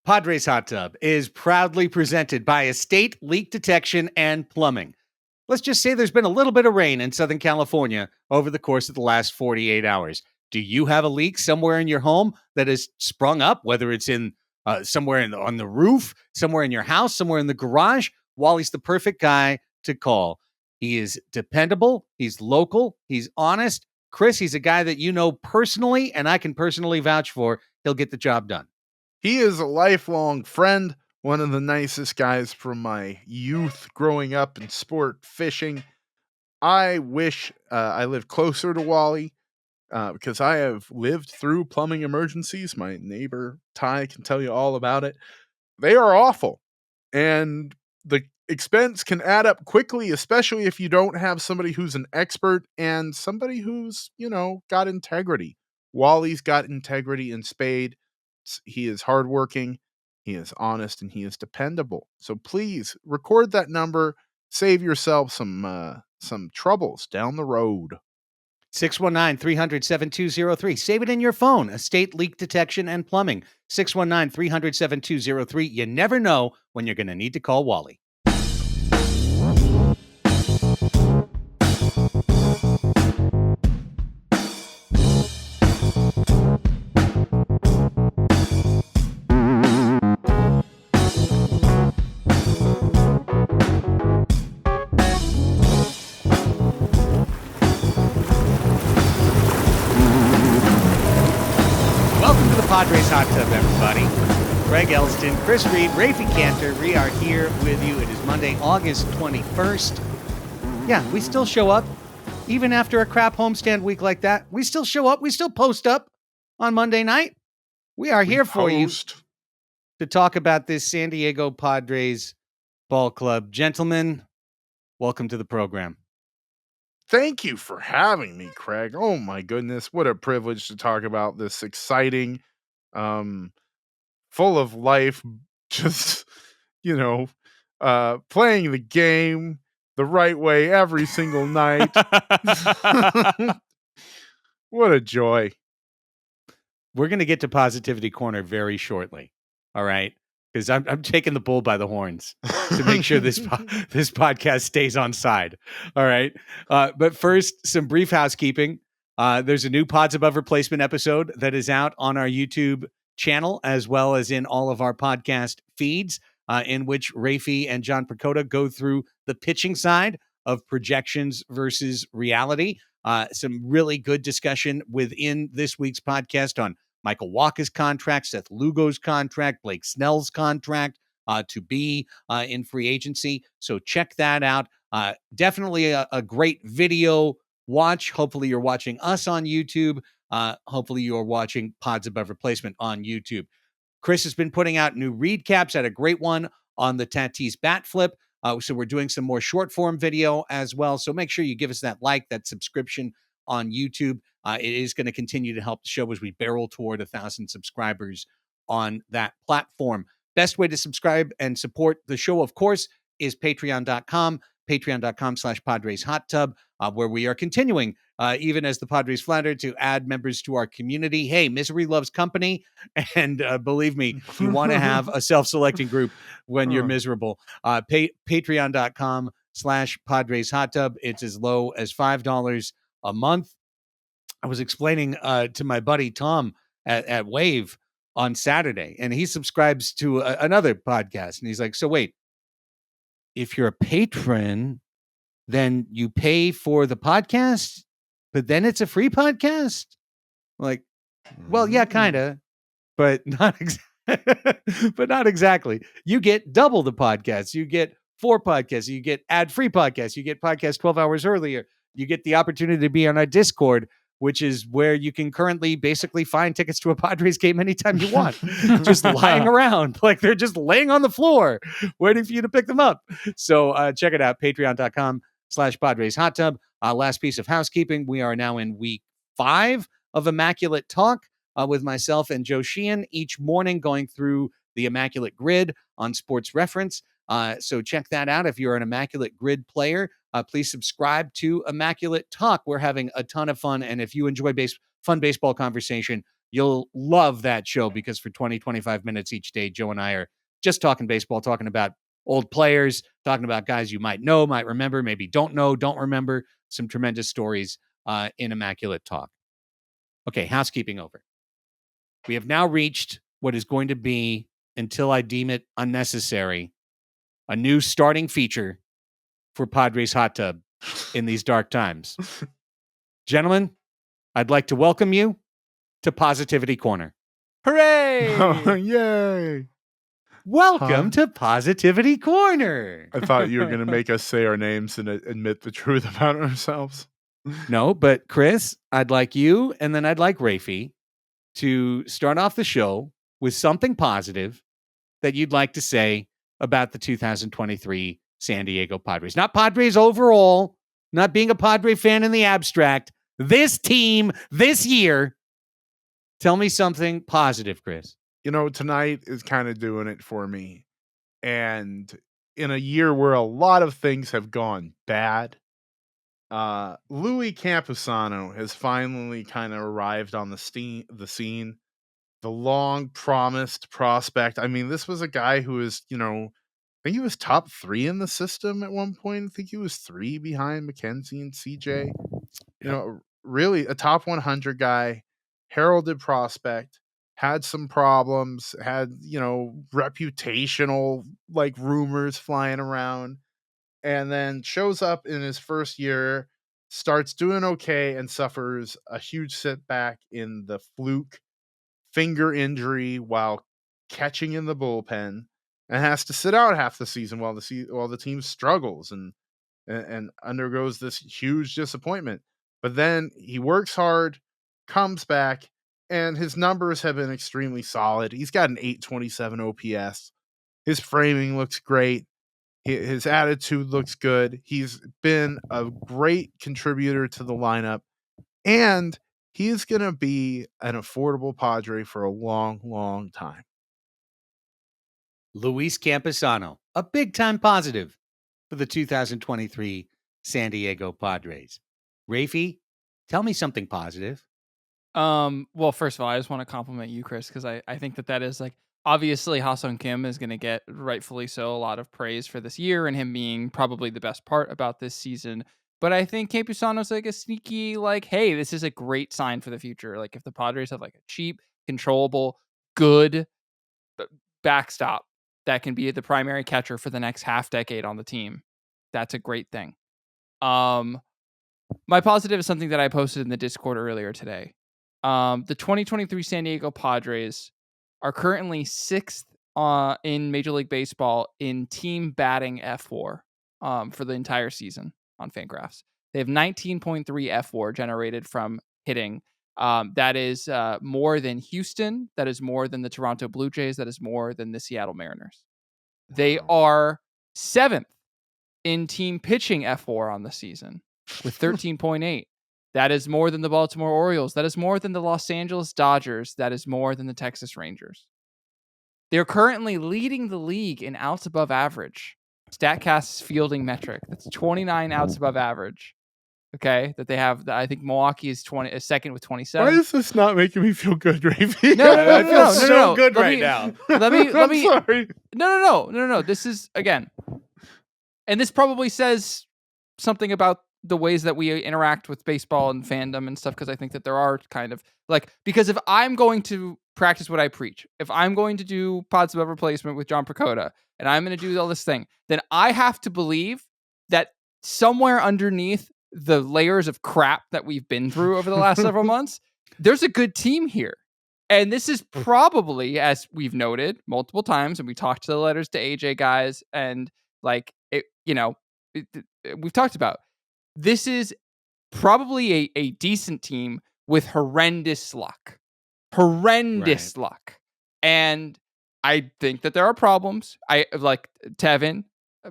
Padres Hot Tub is proudly presented by Estate Leak Detection and Plumbing. Let's just say there's been a little bit of rain in Southern California over the course of the last 48 hours. Do you have a leak somewhere in your home that has sprung up, whether it's in somewhere on the roof, somewhere in your house, somewhere in the garage? Wally's the perfect guy to call. He is dependable. He's local. He's honest. Chris, he's a guy that you know personally, and I can personally vouch for. He'll get the job done. He is a lifelong friend, one of the nicest guys from my youth growing up in sport fishing. I wish I lived closer to Wally because I have lived through plumbing emergencies. My neighbor, Ty, can tell you all about it. They are awful. And the expense can add up quickly, especially if you don't have somebody who's an expert and somebody who's, got integrity. Wally's got integrity in spade. He is hardworking, he is honest, and he is dependable. So please record that number. Save yourself some troubles down the road. 619-300-7203. Save it in your phone. Estate Leak Detection and Plumbing. 619-300-7203. You never know when you're going to need to call Wally. Padres Hot Tub, everybody. Greg Elsten, Chris Reed, Raphie Cantor. We are here with you. It is Monday, August 21st. Yeah, we still show up. Even after a crap homestand week like that, we still show up. We still post up on Monday night. We are here for you to talk about this San Diego Padres ball club. Gentlemen, welcome to the program. Thank you for having me, Craig. Oh my goodness, what a privilege to talk about this exciting, full of life, just, playing the game the right way every single night. What a joy. We're going to get to Positivity Corner very shortly. All right. Because I'm taking the bull by the horns to make sure this podcast stays on side. All right. But first, some brief housekeeping. There's a new Pods Above Replacement episode that is out on our YouTube channel, as well as in all of our podcast feeds, in which Raphie and John Percoda go through the pitching side of projections versus reality. Some really good discussion within this week's podcast on Michael Wacha's contract, Seth Lugo's contract, Blake Snell's contract to be in free agency. So check that out. Definitely a great video watch. Hopefully you're watching us on YouTube. Hopefully you're watching Pods Above Replacement on YouTube. Chris has been putting out new read caps. Had a great one on the Tatis bat flip. So we're doing some more short form video as well. So make sure you give us that like, that subscription on YouTube. It is going to continue to help the show as we barrel toward 1,000 subscribers on that platform. Best way to subscribe and support the show, of course, is patreon.com, patreon.com/Padres Hot Tub, where we are continuing, even as the Padres flounder, to add members to our community. Hey, misery loves company. And believe me, you want to have a self-selecting group when you're miserable. Patreon.com/Padres Hot Tub. It's as low as $5 a month. I was explaining to my buddy Tom at Wave on Saturday, and he subscribes to another podcast. And he's like, so wait, if you're a patron, then you pay for the podcast, but then it's a free podcast? Like, well, yeah, kind of, but not but not exactly. You get double the podcasts. You get 4 podcasts. You get ad-free podcasts. You get podcasts 12 hours earlier. You get the opportunity to be on our Discord, which is where you can currently basically find tickets to a Padres game anytime you want, just lying around. Like they're just laying on the floor waiting for you to pick them up. So check it out, patreon.com/Padres Hot Tub. Last piece of housekeeping. We are now in week 5 of Immaculate Talk with myself and Joe Sheehan each morning going through the Immaculate Grid on Sports Reference. So check that out. If you're an Immaculate Grid player, please subscribe to Immaculate Talk. We're having a ton of fun. And if you enjoy fun baseball conversation, You'll love that show because for 20, 25 minutes each day, Joe and I are just talking baseball, talking about old players, talking about guys you might know, might remember, maybe don't know, don't remember. Some tremendous stories in immaculate talk. Okay, housekeeping over. We have now reached what is going to be, until I deem it unnecessary, a new starting feature for Padres Hot Tub in these dark times. Gentlemen, I'd like to welcome you to Positivity Corner. Hooray! Yay! Welcome to Positivity Corner. I thought you were going to make us say our names and admit the truth about ourselves. No, but Chris, I'd like you, and then I'd like Raphie to start off the show with something positive that you'd like to say about the 2023 San Diego Padres. Not Padres overall, not being a Padre fan in the abstract. This team, this year. Tell me something positive, Chris. You know, tonight is kind of doing it for me. And in a year where a lot of things have gone bad, Louis Campusano has finally kind of arrived on the scene. The long promised prospect. I mean, this was a guy who was, I think he was top 3 in the system at one point. I think he was 3 behind McKenzie and CJ. Really a top 100 guy, heralded prospect, had some problems, had, reputational like rumors flying around, and then shows up in his first year, starts doing okay, and suffers a huge setback in the fluke finger injury while catching in the bullpen, and has to sit out half the season while the team struggles and undergoes this huge disappointment. But then he works hard, comes back, and his numbers have been extremely solid. He's got an 827 OPS. His framing looks great. His attitude looks good. He's been a great contributor to the lineup, and he's going to be an affordable Padre for a long, long time. Luis Campusano, a big-time positive for the 2023 San Diego Padres. Raphie, tell me something positive. Well, first of all, I just want to compliment you, Chris, because I think that is like, obviously Ha-Seong Kim is going to get, rightfully so, a lot of praise for this year and him being probably the best part about this season. But I think Campusano's like a sneaky, like, hey, this is a great sign for the future. Like, if the Padres have like a cheap, controllable, good backstop that can be the primary catcher for the next half decade on the team, that's a great thing. My positive is something that I posted in the Discord earlier today. The 2023 San Diego Padres are currently 6th in Major League Baseball in team batting F4 for the entire season on Fangraphs. They have 19.3 F4 generated from hitting. That is more than Houston. That is more than the Toronto Blue Jays. That is more than the Seattle Mariners. They are 7th in team pitching F4 on the season with 13.8. That is more than the Baltimore Orioles. That is more than the Los Angeles Dodgers. That is more than the Texas Rangers. They're currently leading the league in outs above average. StatCast's fielding metric. That's 29 outs above average. Okay, that they have. I think Milwaukee is second with 27. Why is this not making me feel good, Raphie? No, I feel so good right now. Let me. Sorry. No. This is, again, and this probably says something about the ways that we interact with baseball and fandom and stuff, because I think that there are kind of like, because if I'm going to practice what I preach, if I'm going to do pods above replacement with John Pracoda, and I'm going to do all this thing, then I have to believe that somewhere underneath the layers of crap that we've been through over the last several months, there's a good team here. And this is probably, as we've noted multiple times, and we talked to the letters to AJ guys, and like, we've talked about, this is probably a decent team with horrendous luck. Luck. And I think that there are problems. I like Tevin,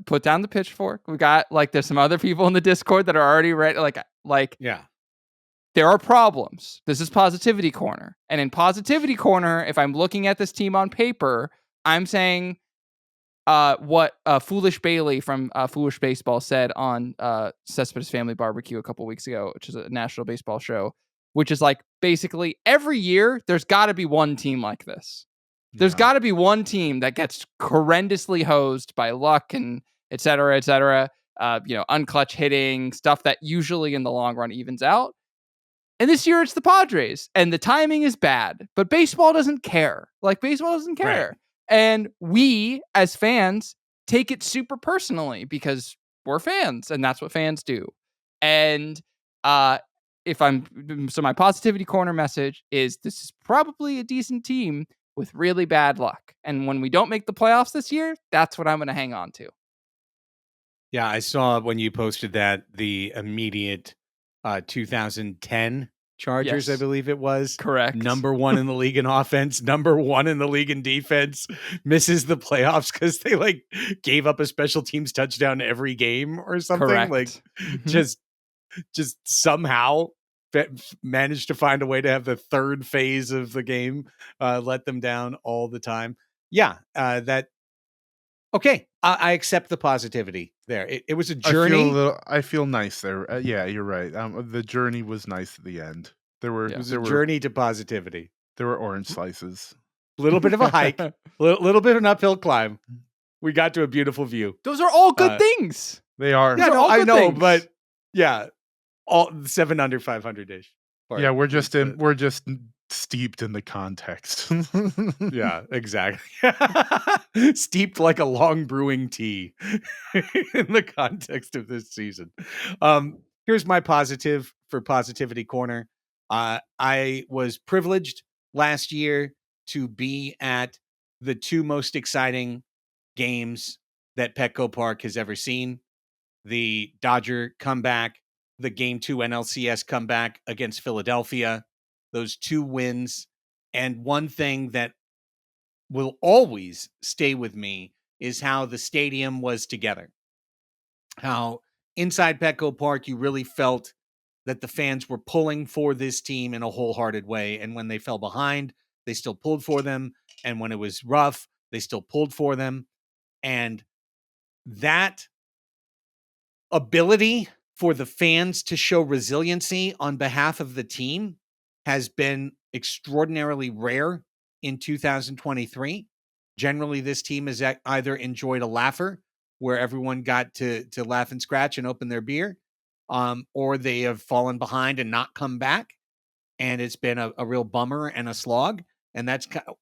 put down the pitchfork. We got, like, there's some other people in the Discord that are already ready. Like, yeah, there are problems. This is Positivity Corner. And in Positivity Corner, if I'm looking at this team on paper, I'm saying what Foolish Bailey from Foolish Baseball said on Cespedes Family Barbecue a couple weeks ago, which is a national baseball show. which is like basically every year there's got to be one team like this. There's got to be one team that gets horrendously hosed by luck and et cetera, unclutch hitting, stuff that usually in the long run evens out. And this year it's the Padres, and the timing is bad, but baseball doesn't care. Like, baseball doesn't care. Right. And we, as fans, take it super personally because we're fans, and that's what fans do. And so my positivity corner message is this is probably a decent team with really bad luck. And when we don't make the playoffs this year, that's what I'm going to hang on to. Yeah, I saw when you posted that the immediate 2010 Chargers, Yes. I believe it was. Correct. Number 1 in the league in offense, number 1 in the league in defense, misses the playoffs because they like gave up a special teams touchdown every game or something. Correct. Like just somehow managed to find a way to have the third phase of the game let them down all the time. Yeah, okay. I accept the positivity there. It was a journey. I feel nice there. Yeah, you're right. The journey was nice at the end. There were journey to positivity. There were orange slices. A little bit of a hike, little bit of an uphill climb. We got to a beautiful view. Those are all good things. They are. Yeah, no, I know, things. But yeah, all 7 under 500-ish. Yeah, we're just steeped in the context. Yeah, exactly. Steeped like a long brewing tea in the context of this season. Here's my positive for Positivity Corner. I was privileged last year to be at the 2 most exciting games that Petco Park has ever seen. The Dodger comeback, the Game 2 NLCS comeback against Philadelphia. Those 2 wins. And one thing that will always stay with me is how the stadium was together. How inside Petco Park, you really felt that the fans were pulling for this team in a wholehearted way. And when they fell behind, they still pulled for them. And when it was rough, they still pulled for them. And that ability for the fans to show resiliency on behalf of the team has been extraordinarily rare in 2023. Generally, this team has either enjoyed a laugher where everyone got to laugh and scratch and open their beer, or they have fallen behind and not come back. And it's been a real bummer and a slog. And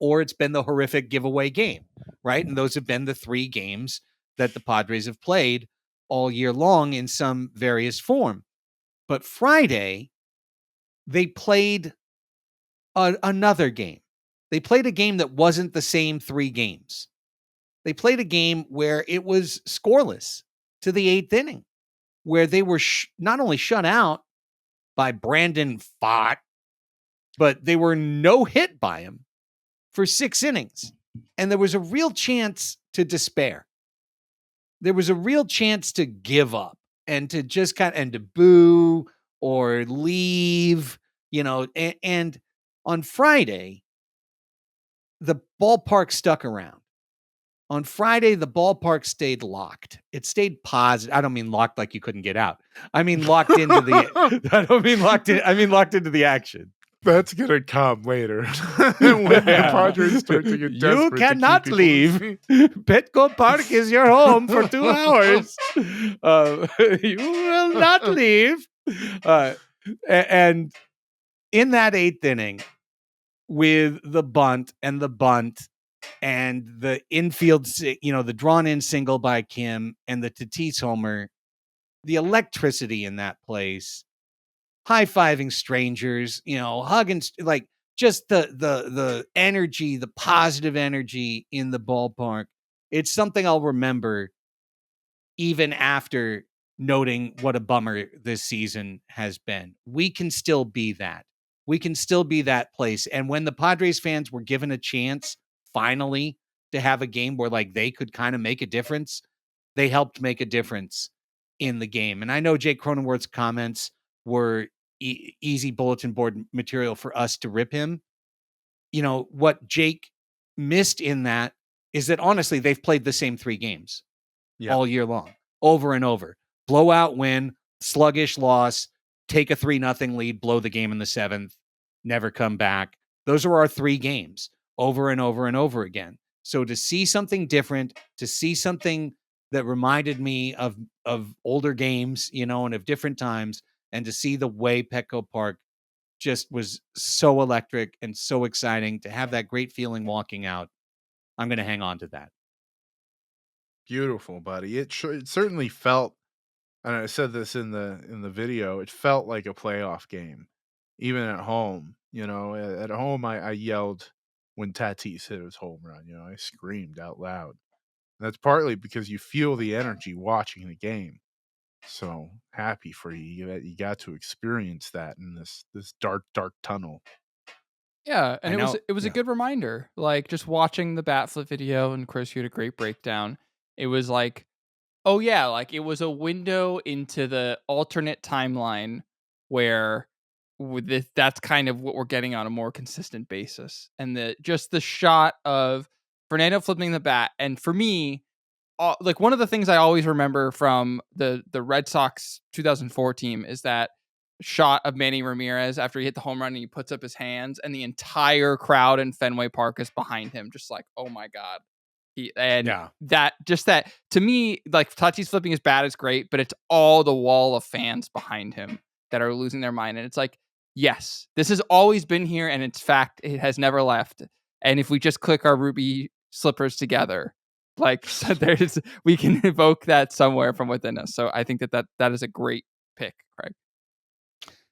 or it's been the horrific giveaway game, right? And those have been the 3 games that the Padres have played all year long in some various form. But Friday, they played another game. They played a game that wasn't the same 3 games. They played a game where it was scoreless to the 8th inning, where they were not only shut out by Brandon Pfaadt, but they were no hit by him for 6 innings. And there was a real chance to despair. There was a real chance to give up and to just and to boo or leave, and on Friday, the ballpark stuck around. On Friday, the ballpark stayed locked. It stayed positive. I don't mean locked like you couldn't get out. I mean locked into the. I don't mean locked in. I mean locked into the action. That's gonna come later when the Padres start to get desperate. You cannot leave. Petco Park is your home for 2 hours. You will not leave. And in that 8th inning, with the bunt and the infield, the drawn-in single by Kim and the Tatis homer, the electricity in that place, high-fiving strangers, hugging, like just the energy, the positive energy in the ballpark. It's something I'll remember even after noting what a bummer this season has been. We can still be that. We can still be that place. And when the Padres fans were given a chance, finally, to have a game where they could kind of make a difference, they helped make a difference in the game. And I know Jake Cronenworth's comments were easy bulletin board material for us to rip him. What Jake missed in that is that, honestly, they've played the same 3 games all year long, over and over. Blowout win, sluggish loss, take a 3-0 lead, blow the game in the 7th, never come back. Those are our 3 games over and over and over again. So to see something different, to see something that reminded me of older games, and of different times, and to see the way Petco Park just was so electric and so exciting, to have that great feeling walking out, I'm going to hang on to that. Beautiful, buddy. It certainly felt, and I said this in the video, it felt like a playoff game, even at home. At home, I yelled when Tatis hit his home run. I screamed out loud. And that's partly because you feel the energy watching the game. So happy for you that you got to experience that in this dark tunnel. Yeah, and it was a Yeah. good reminder. Like, just watching the bat flip video, and Chris, you had a great breakdown. It was like, oh yeah, like it was a window into the alternate timeline where that's kind of what we're getting on a more consistent basis. And the shot of Fernando flipping the bat, and for me, like one of the things I always remember from the Red Sox 2004 team is that shot of Manny Ramirez after he hit the home run and he puts up his hands, and the entire crowd in Fenway Park is behind him, just like, oh my God. That to me, like, Tatis flipping his bat is great, but it's all the wall of fans behind him that are losing their mind. And it's like, yes, this has always been here, and in fact, it has never left. And if we just click our ruby slippers together, like, so we can evoke that somewhere from within us. So I think that is a great pick, Craig.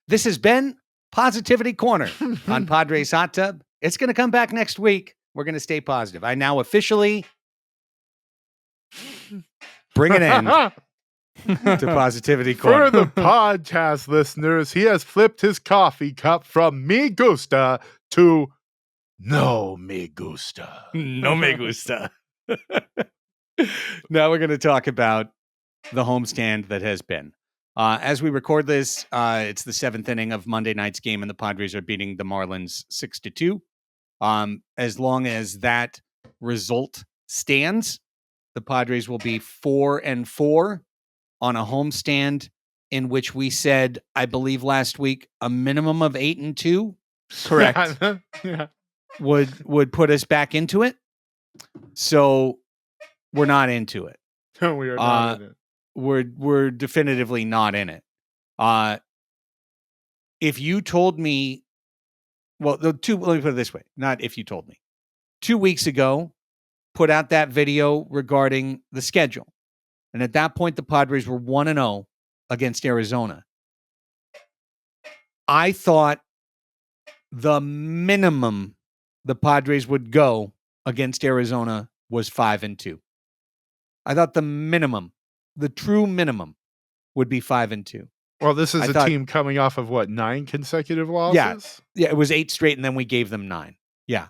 This has been Positivity Corner on Padres Hot Tub. It's going to come back next week. We're going to stay positive. I now officially bring an end to Positivity Corner. For the podcast listeners, he has flipped his coffee cup from me gusta to no me gusta. No me gusta. Now we're going to talk about the homestand that has been. As we record this, it's the 7th inning of Monday night's game, and the Padres are beating the Marlins 6-2. As long as that result stands, the Padres will be 4-4 on a homestand in which we said, I believe last week, a minimum of 8-2. Correct. Yeah. Would put us back into it. So we're not into it. No, we are not in it. We're definitively not in it. If you told me, let me put it this way, not if you told me. 2 weeks ago, put out that video regarding the schedule. And at that point, the Padres were 1-0 against Arizona. I thought the minimum the Padres would go against Arizona was 5-2. I thought the minimum, the true minimum, would be 5-2. Well, this is a team coming off of 9 consecutive losses? Yeah, it was 8 straight, and then we gave them 9. Yeah.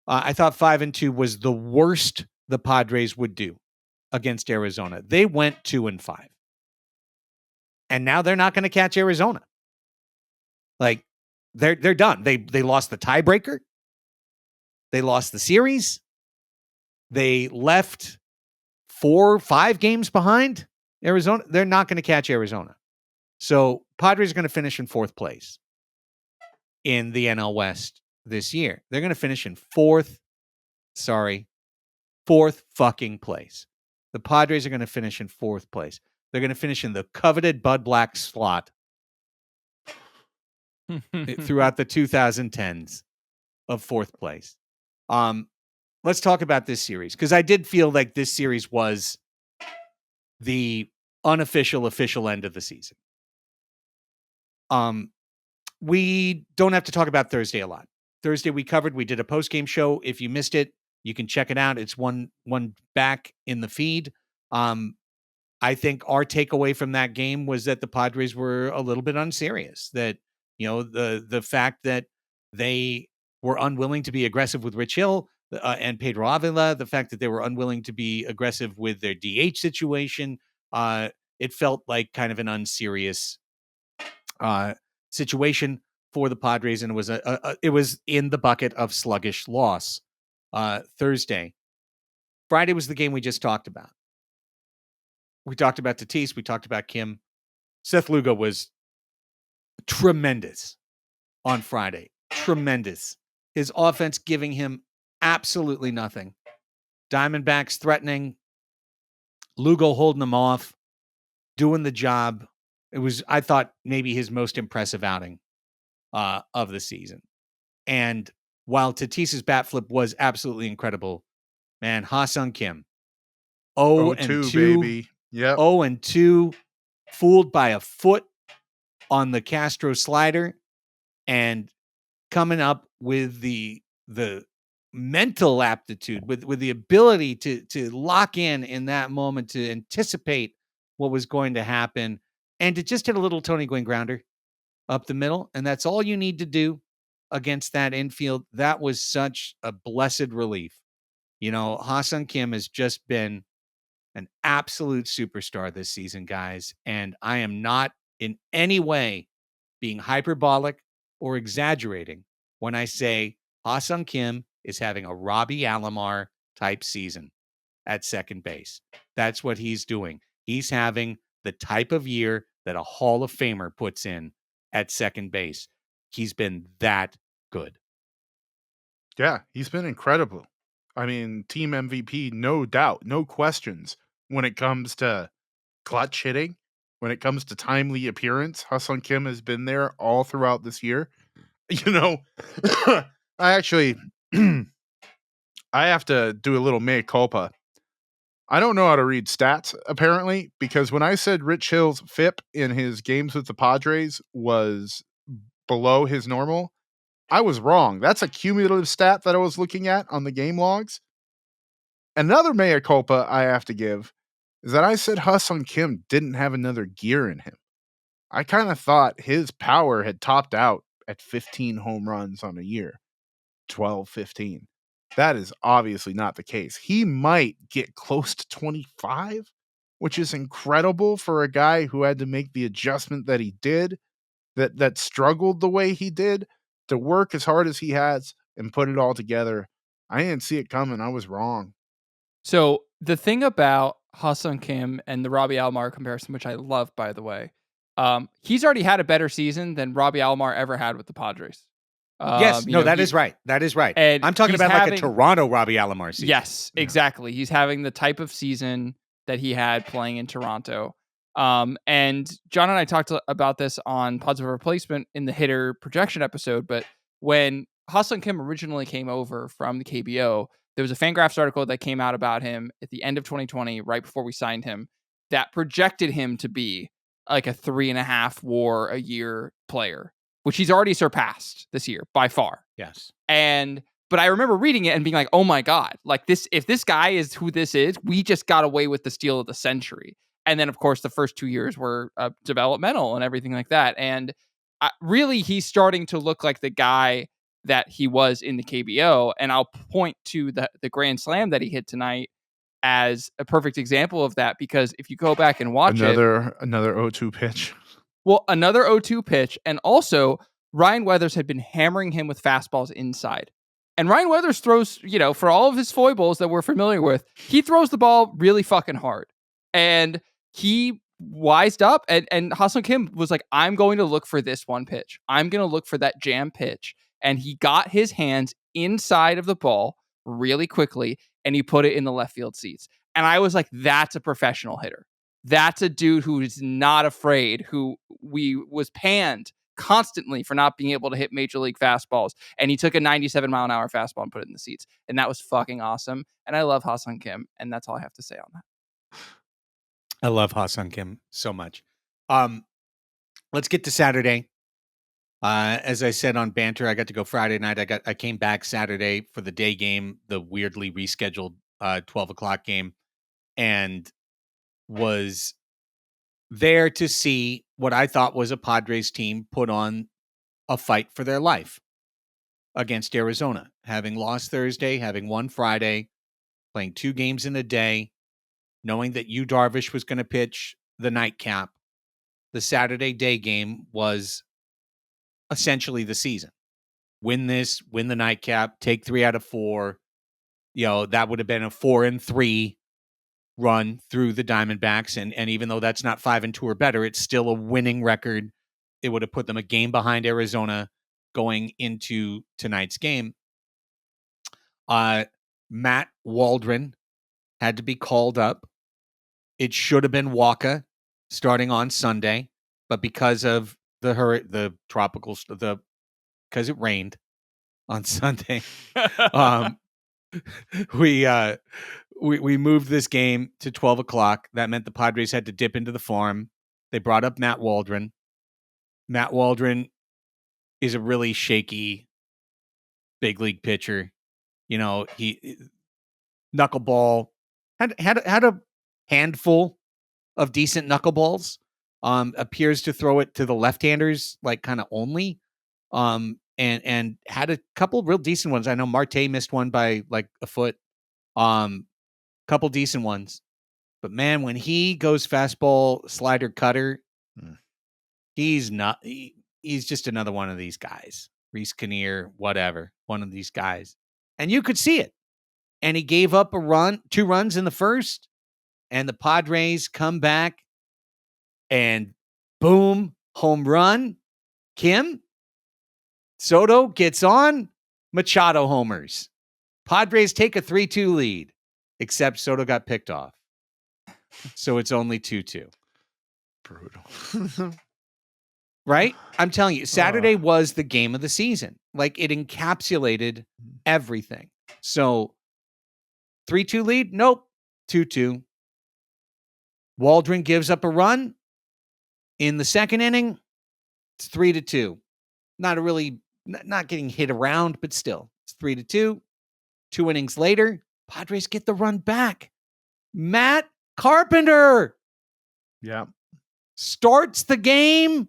I thought 5-2 was the worst the Padres would do against Arizona. They went 2-5. And now they're not going to catch Arizona. Like, they're done. They lost the tiebreaker. They lost the series. They left 4 or 5 games behind Arizona. They're not going to catch Arizona. So Padres are going to finish in 4th place in the NL West this year. They're going to finish in 4th fucking place. The Padres are going to finish in 4th place. They're going to finish in the coveted Bud Black slot throughout the 2010s of 4th place. Let's talk about this series, because I did feel like this series was the official end of the season. We don't have to talk about Thursday a lot. Thursday we did a post-game show. If you missed it, you can check it out. It's one back in the feed. I think our takeaway from that game was that the Padres were a little bit unserious. That, the fact that they were unwilling to be aggressive with Rich Hill and Pedro Avila, the fact that they were unwilling to be aggressive with their DH situation, it felt like kind of an unserious situation for the Padres, and it was in the bucket of sluggish loss. Thursday. Friday was the game we just talked about. We talked about Tatis. We talked about Kim. Seth Lugo was tremendous on Friday. Tremendous. His offense giving him absolutely nothing. Diamondbacks threatening, Lugo holding them off, doing the job. It was, I thought, maybe his most impressive outing of the season. And while Tatis's bat flip was absolutely incredible, man, Ha-Seong Kim, 0-2, baby. Yep. 0-2, fooled by a foot on the Castro slider, and coming up with the mental aptitude, with the ability to lock in that moment, to anticipate what was going to happen, and to just hit a little Tony Gwynn grounder up the middle. And that's all you need to do against that infield. That was such a blessed relief. You know, Ha-Seong Kim has just been an absolute superstar this season, guys. And I am not in any way being hyperbolic or exaggerating when I say Ha-Seong Kim is having a Robbie Alomar type season at second base. That's what he's doing. He's having the type of year that a Hall of Famer puts in at second base. He's been that good. Yeah, he's been incredible. I mean, team MVP, no doubt, no questions. When it comes to clutch hitting, when it comes to timely appearance, Ha-Seong Kim has been there all throughout this year. You know, I actually, I have to do a little mea culpa. I don't know how to read stats, apparently, because when I said Rich Hill's FIP in his games with the Padres was below his normal, I was wrong. That's a cumulative stat that I was looking at on the game logs. Another mea culpa I have to give is that I said Ha-Seong Kim didn't have another gear in him. I kind of thought his power had topped out at 15 home runs on a year, 12, 15. That is obviously not the case. He might get close to 25, which is incredible for a guy who had to make the adjustment that he did, that struggled the way he did, to work as hard as he has and put it all together. I didn't see it coming. I was wrong. So the thing about Ha-Seong Kim and the Robbie Alomar comparison, which I love, by the way, he's already had a better season than Robbie Alomar ever had with the Padres. Yes, that is right. That is right. And I'm talking he's about like a having- Toronto Robbie Alomar season. Yes, exactly. He's having the type of season that he had playing in Toronto. And John and I talked about this on Pods of Replacement in the hitter projection episode, but when Ha-Seong Kim originally came over from the KBO, there was a Fangraphs article that came out about him at the end of 2020, right before we signed him, that projected him to be like a 3.5 WAR a year player, which he's already surpassed this year by far. Yes. But I remember reading it and being like, oh my God, like this, if this guy is who this is, we just got away with the steal of the century. And then, of course, the first 2 years were developmental and everything like that. And really, he's starting to look like the guy that he was in the KBO. And I'll point to the grand slam that he hit tonight as a perfect example of that, because if you go back and watch another 0-2 pitch. Well, another 0-2 pitch. And also, Ryan Weathers had been hammering him with fastballs inside. And Ryan Weathers throws, for all of his foibles that we're familiar with, he throws the ball really fucking hard. And he wised up, and Ha-Seong Kim was like, I'm going to look for this one pitch. I'm going to look for that jam pitch. And he got his hands inside of the ball really quickly, and he put it in the left field seats. And I was like, that's a professional hitter. That's a dude who is not afraid, who was panned constantly for not being able to hit major league fastballs. And he took a 97-mile-an-hour fastball and put it in the seats. And that was fucking awesome. And I love Ha-Seong Kim. And that's all I have to say on that. I love Ha-Seong Kim so much. Let's get to Saturday. As I said on Banter, I got to go Friday night. I came back Saturday for the day game, the weirdly rescheduled 12 o'clock game, and was there to see what I thought was a Padres team put on a fight for their life against Arizona, having lost Thursday, having won Friday, playing 2 games in a day, knowing that Yu Darvish was going to pitch the nightcap. The Saturday day game was essentially the season. Win this, win the nightcap, take 3 out of 4. That would have been a 4-3 run through the Diamondbacks. And even though that's not 5-2 or better, it's still a winning record it would have put them a game behind Arizona going into tonight's game. Matt Waldron had to be called up. It should have been Walker starting on Sunday, but because of because it rained on Sunday, we moved this game to 12 o'clock. That meant the Padres had to dip into the farm. They brought up Matt Waldron. Matt Waldron is a really shaky big league pitcher. He knuckleball had a handful of decent knuckleballs. Appears to throw it to the left-handers like kind of only. And had a couple real decent ones. I know Marte missed one by like a foot. Couple decent ones. But man, when he goes fastball, slider, cutter, he's just another one of these guys. Reese Kinnear, whatever, one of these guys. And you could see it. And he gave up 2 runs in the first, and the Padres come back and boom, home run. Kim, Soto gets on, Machado homers. Padres take a 3-2 lead, except Soto got picked off. So it's only 2-2. Brutal. Right? I'm telling you, Saturday was the game of the season. Like, it encapsulated everything. So 3-2 lead? Nope. 2-2. Waldron gives up a run in the second inning. It's 3-2. Not getting hit around, but still, it's 3-2. 2 innings later, Padres get the run back. Matt Carpenter. Yeah. Starts the game,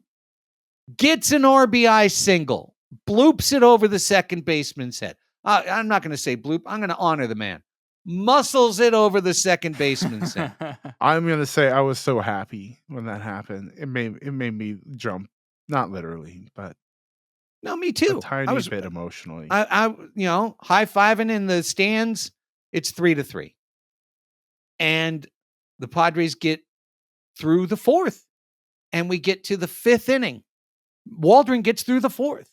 gets an RBI single, bloops it over the second baseman's head. I'm not going to say bloop. I'm going to honor the man. Muscles it over the second baseman's head. I'm going to say I was so happy when that happened. It made me jump, not literally, but no, me too. A tiny bit emotionally. I high-fiving in the stands. It's 3-3. And the Padres get through the fourth. And we get to the fifth inning. Waldron gets through the fourth.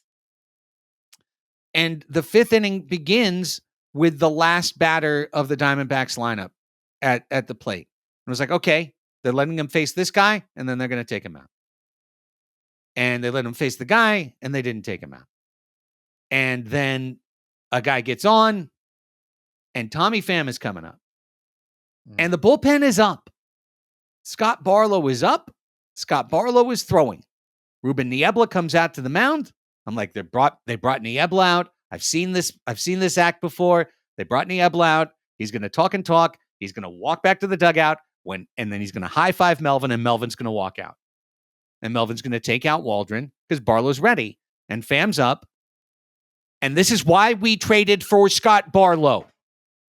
And the fifth inning begins with the last batter of the Diamondbacks lineup at the plate. And it was like, okay, they're letting him face this guy, and then they're going to take him out. And they let him face the guy, and they didn't take him out. And then a guy gets on, and Tommy Pham is coming up. And the bullpen is up. Scott Barlow is up. Scott Barlow is throwing. Ruben Niebla comes out to the mound. I'm like, they brought Niebla out. I've seen this act before. They brought Niebla out. He's going to talk and talk. He's going to walk back to the dugout and then he's going to high five Melvin, and Melvin's going to walk out. And Melvin's going to take out Waldron because Barlow's ready and Pham's up. And this is why we traded for Scott Barlow.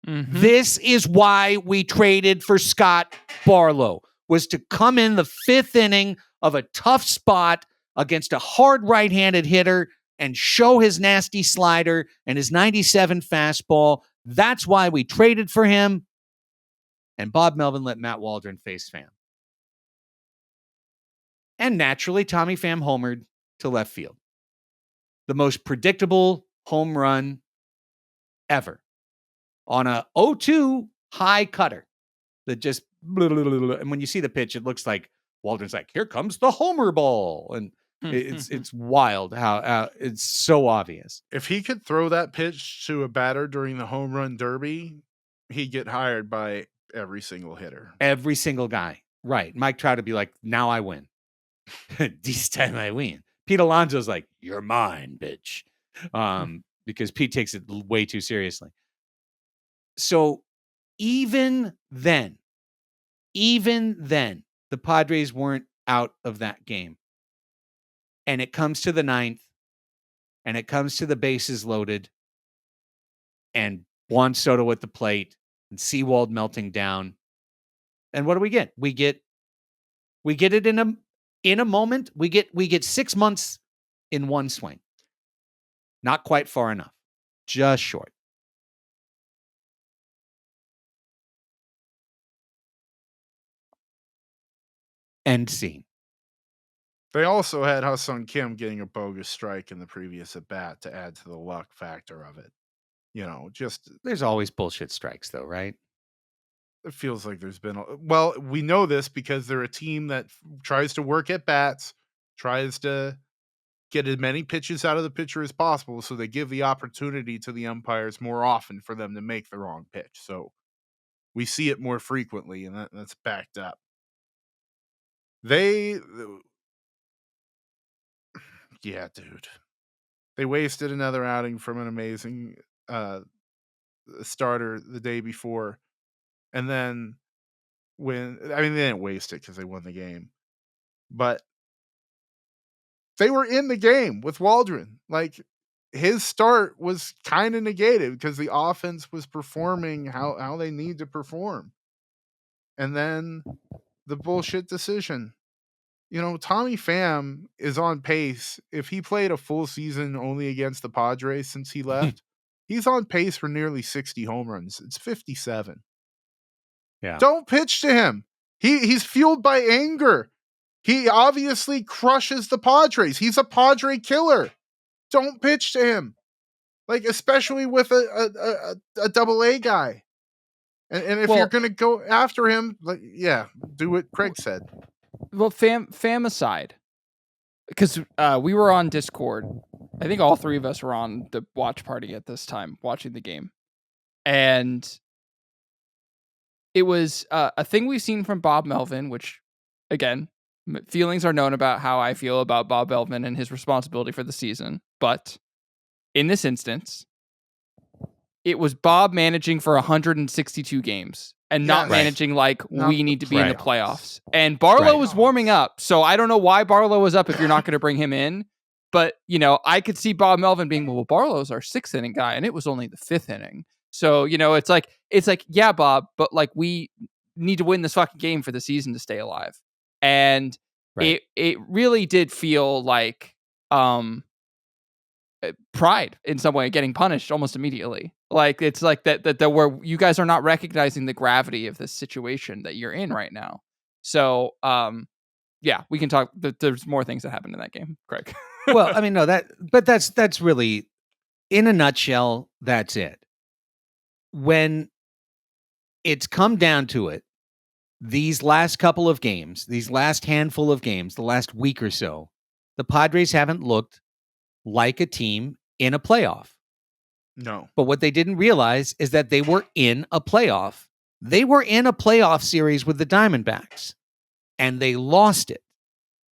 Mm-hmm. This is why we traded for Scott Barlow, was to come in the fifth inning of a tough spot against a hard right-handed hitter and show his nasty slider and his 97 fastball. That's why we traded for him. And Bob Melvin let Matt Waldron face Pham. And naturally, Tommy Pham homered to left field. The most predictable home run ever. On a 0-2 high cutter that just, and when you see the pitch, it looks like Waldron's like, here comes the homer ball. And it's wild how it's so obvious. If he could throw that pitch to a batter during the home run derby, he'd get hired by every single hitter. Every single guy. Right. Mike Trout would be like, now I win. This time I win. Pete Alonso's like, you're mine, bitch. Because Pete takes it way too seriously. So even then, the Padres weren't out of that game. And it comes to the ninth, and it comes to the bases loaded, and Juan Soto at the plate, and Sewald melting down. And what do we get? We get it in a moment. We get 6 months in one swing. Not quite far enough. Just short. End scene. They also had Ha-Seong Kim getting a bogus strike in the previous at bat to add to the luck factor of it. Just There's always bullshit strikes, though, right? it feels like there's been well, we know this because they're a team that tries to work at bats, tries to get as many pitches out of the pitcher as possible, so they give the opportunity to the umpires more often for them to make the wrong pitch. So we see it more frequently, and that's backed up. Yeah, dude. They wasted another outing from an amazing starter the day before. And then they didn't waste it because they won the game. But they were in the game with Waldron. Like, his start was kind of negated because the offense was performing how they need to perform. And then the bullshit decision. Tommy Pham is on pace. If he played a full season only against the Padres since he left, he's on pace for nearly 60 home runs. It's 57. Yeah. Don't pitch to him. He's fueled by anger. He obviously crushes the Padres. He's a Padre killer. Don't pitch to him. Like, especially with a double-A guy. And if you're going to go after him, do what Craig said. Well, Pham aside, because we were on Discord. I think all three of us were on the watch party at this time, watching the game. And it was a thing we've seen from Bob Melvin, which, again, feelings are known about how I feel about Bob Melvin and his responsibility for the season. But in this instance, it was Bob managing for 162 games and not managing we need to be in the playoffs. And Barlow was warming up. So I don't know why Barlow was up if you're not going to bring him in. But, I could see Bob Melvin being, well, Barlow's our 6th inning guy, and it was only the 5th inning. So, it's like, yeah, Bob, but we need to win this fucking game for the season to stay alive. And it really did feel like pride in some way, getting punished almost immediately. Like, it's like that where you guys are not recognizing the gravity of this situation that you're in right now. So, we can talk. There's more things that happened in that game, Craig. Well, that's really, in a nutshell, that's it. When it's come down to it, these last couple of games, these last handful of games, the last week or so, the Padres haven't looked like a team in a playoff. No. But what they didn't realize is that they were in a playoff. They were in a playoff series with the Diamondbacks, and they lost it.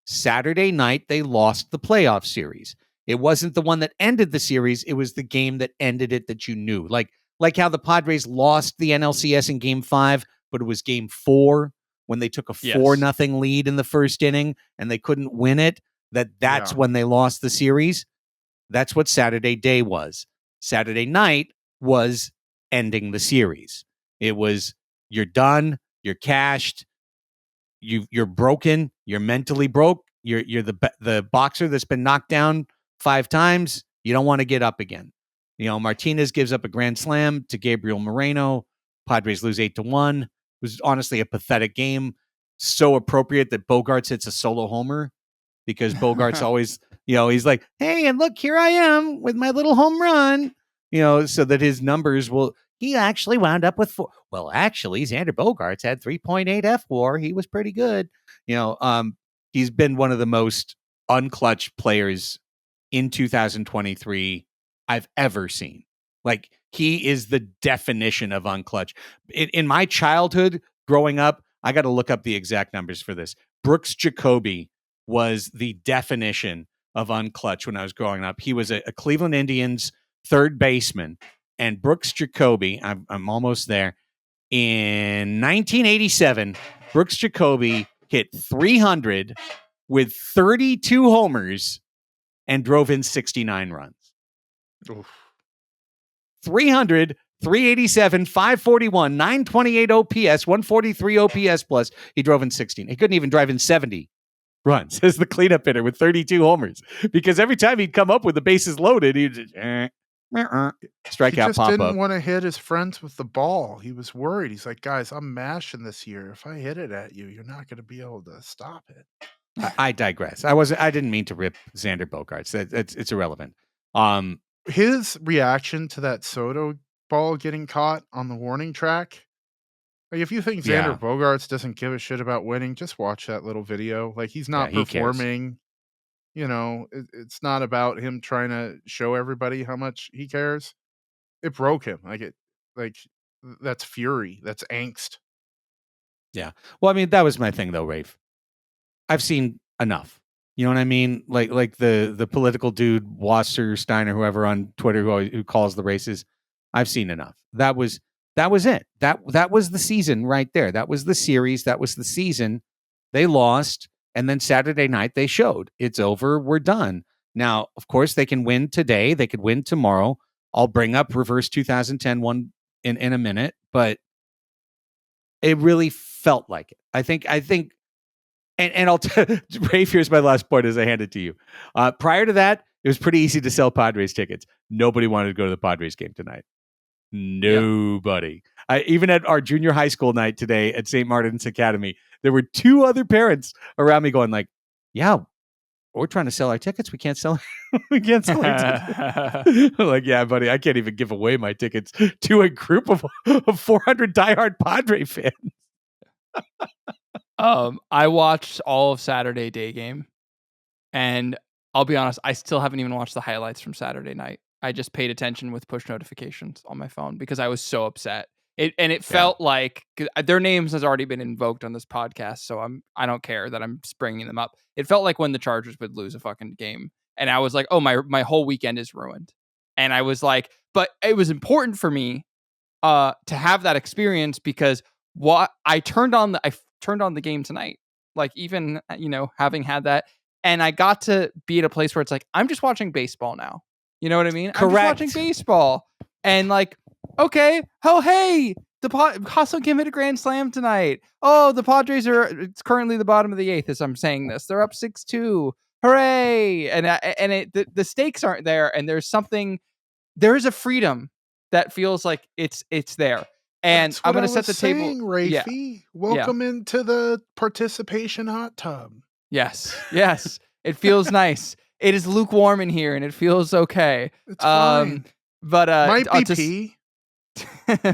Saturday night, they lost the playoff series. It wasn't the one that ended the series. It was the game that ended it that you knew. Like how the Padres lost the NLCS in Game 5, but it was Game 4 when they took a 4-0 lead in the first inning and they couldn't win it. That's when they lost the series. That's what Saturday day was. Saturday night was ending the series. It was, you're done, you're cashed, you're broken, you're mentally broke, you're the boxer that's been knocked down 5 times. You don't want to get up again. Martinez gives up a grand slam to Gabriel Moreno. Padres lose 8-1. It was honestly a pathetic game. So appropriate that Bogaerts hits a solo homer, because Bogaerts always, he's like, hey, and look, here I am with my little home run, so that his numbers will, he actually wound up with 4. Well, actually, Xander Bogaerts had 3.8 FWAR. He was pretty good. He's been one of the most unclutch players in 2023 I've ever seen. Like, he is the definition of unclutch. In my childhood growing up, I got to look up the exact numbers for this. Brooks Jacoby was the definition of unclutch when I was growing up. He was a Cleveland Indians third baseman, and Brooks Jacoby, I'm almost there. In 1987, Brooks Jacoby hit 300 with 32 homers and drove in 69 runs. Oof. 300, 387, 541, 928 OPS, 143 OPS plus. He drove in 16. He couldn't even drive in 70 runs as the cleanup hitter with 32 homers, because every time he'd come up with the bases loaded, he'd just strikeout pop up. He just didn't want to hit his friends with the ball. He was worried. He's like, guys, I'm mashing this year. If I hit it at you, you're not going to be able to stop it. I digress. I didn't mean to rip Xander Bogaerts. It's irrelevant. His reaction to that Soto ball getting caught on the warning track. Like, if you think Xander Yeah. Bogaerts doesn't give a shit about winning, just watch that little video. Like, he's not he cares. performing. You know, it's not about him trying to show everybody how much he cares. It broke him. That's fury. That's angst. Yeah. Well, I mean, that was my thing though, Rafe. I've seen enough. You know what I mean? Like the political dude, Wasserstein or whoever on Twitter who calls the races. I've seen enough. That was it. That was the season right there. That was the series. That was the season. They lost. And then Saturday night they showed it's over. We're done. Now, of course, they can win today. They could win tomorrow. I'll bring up reverse 2010 one in a minute, but it really felt like it. I think, and I'll Rafe, here's my last point as I hand it to you. Prior to that, it was pretty easy to sell Padres tickets. Nobody wanted to go to the Padres game tonight. Nobody. Even at our junior high school night today at St. Martin's Academy, there were 2 other parents around me going like, yeah, we're trying to sell our tickets. We can't sell our tickets. Like, yeah, buddy, I can't even give away my tickets to a group of 400 diehard Padre fans. I watched all of Saturday day game, and I'll be honest, I still haven't even watched the highlights from Saturday night. I just paid attention with push notifications on my phone because I was so upset. It felt like their names has already been invoked on this podcast, so I don't care that I'm bringing them up. It felt like when the Chargers would lose a fucking game, and I was like, oh, my whole weekend is ruined. And I was like, but it was important for me to have that experience because I turned on the game tonight, like even having had that, and I got to be at a place where it's like I'm just watching baseball now. You know what I mean? Correct. I'm just watching baseball, and like, okay, oh hey, Hustle Kim hit a grand slam tonight. Oh, the Padres it's currently the bottom of the 8th as I'm saying this. They're up 6-2. Hooray! And the stakes aren't there, and there is a freedom that feels like it's there. And I'm going to set the table. Raphie. Welcome into the participation hot tub. Yes. It feels nice. It is lukewarm in here, and it feels okay. It's fine. But might be pee.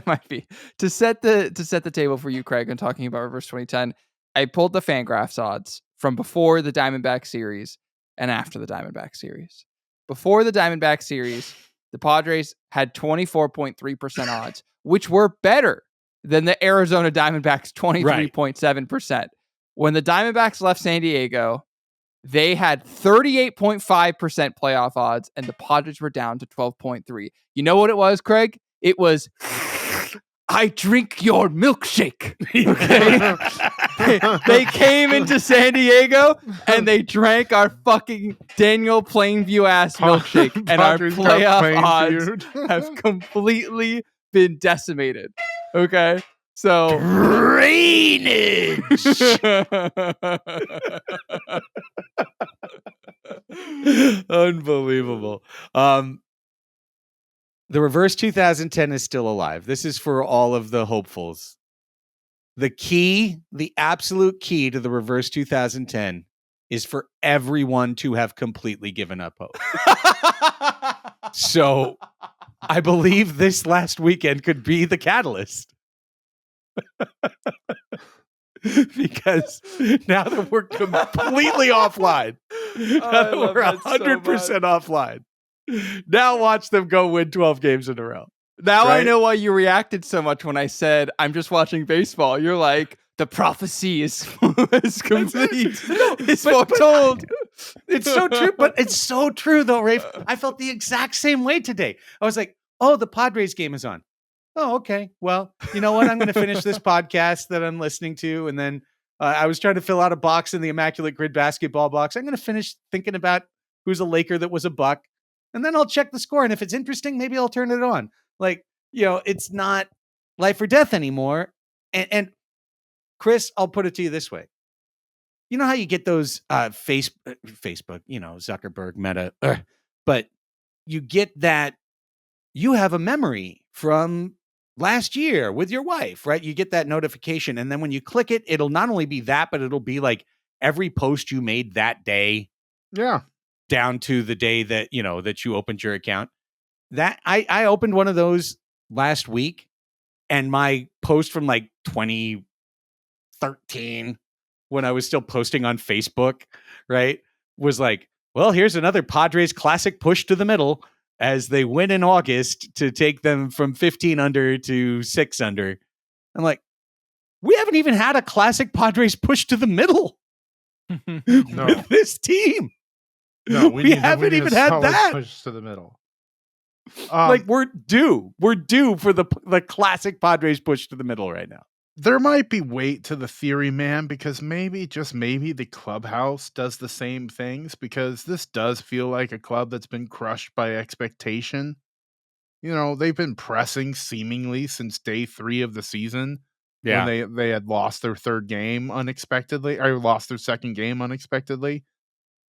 Might be to set the table for you, Craig. I'm talking about reverse 2010. I pulled the Fangraphs odds from before the Diamondback series and after the Diamondback series. Before the Diamondback series, the Padres had 24.3% odds, which were better than the Arizona Diamondbacks 23.7%. Right. When the Diamondbacks left San Diego, they had 38.5% playoff odds, and the Padres were down to 12.3. You know what it was, Craig? It was, I drink your milkshake. Okay? They came into San Diego, and they drank our fucking Daniel Plainview ass milkshake, and our playoff odds have completely been decimated. Okay? So drainage. Unbelievable. The reverse 2010 is still alive. This is for all of the hopefuls. The absolute key to the reverse 2010 is for everyone to have completely given up hope. So I believe this last weekend could be the catalyst. Because now that we're completely offline, now that we're 100% offline, now watch them go win 12 games in a row. Now right? I know why you reacted so much when I said, I'm just watching baseball. You're like, the prophecy is complete. It's foretold. It's so true, but it's so true though, Rafe. I felt the exact same way today. I was like, oh, the Padres game is on. Oh, okay. Well, you know what? I'm going to finish this podcast that I'm listening to. And then I was trying to fill out a box in the Immaculate Grid basketball box. I'm going to finish thinking about who's a Laker that was a Buck. And then I'll check the score. And if it's interesting, maybe I'll turn it on. Like, it's not life or death anymore. And Chris, I'll put it to you this way. You know how you get those Facebook, Zuckerberg, Meta, but you get that you have a memory from last year with your wife, right? You get that notification. And then when you click it, it'll not only be that, but it'll be like every post you made that day, down to the day that, that you opened your account, that I opened one of those last week, and my post from like 2013, when I was still posting on Facebook, right, was like, well, here's another Padres classic push to the middle as they win in August to take them from 15 under to 6 under. I'm like, we haven't even had a classic Padres push to the middle with this team. No, we haven't even had that push to the middle. Like we're due for the classic Padres push to the middle right now. There might be weight to the theory, man, because maybe, just maybe, the clubhouse does the same things, because this does feel like a club that's been crushed by expectation. They've been pressing seemingly since day 3 of the season. Yeah. When they had lost their third game unexpectedly, or lost their second game unexpectedly.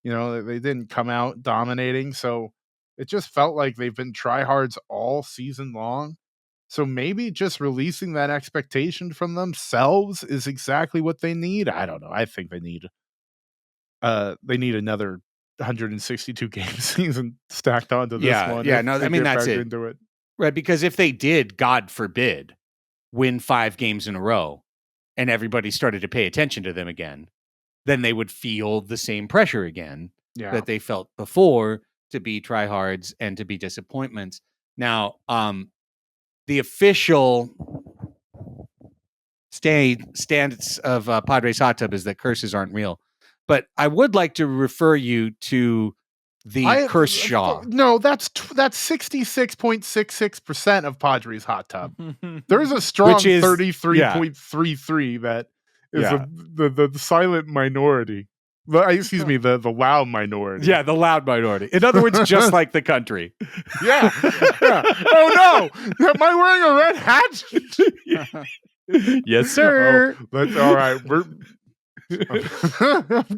They didn't come out dominating, so it just felt like they've been tryhards all season long. So maybe just releasing that expectation from themselves is exactly what they need. I don't know. I think they need another 162 game season stacked onto this one. Yeah, no, I mean, that's it. Into it. Right, because if they did, God forbid, win 5 games in a row and everybody started to pay attention to them again, then they would feel the same pressure again that they felt before to be tryhards and to be disappointments. Now, the official stance of Padres Hot Tub is that curses aren't real. But I would like to refer you to the curse Shaw. No, that's 66.66% of Padres Hot Tub. There's a strong 33.33 that is the silent minority. Excuse me, the loud minority. Yeah, the loud minority. In other words, just like the country. Yeah. Oh no! Am I wearing a red hat? Yes, sir. That's all right. We're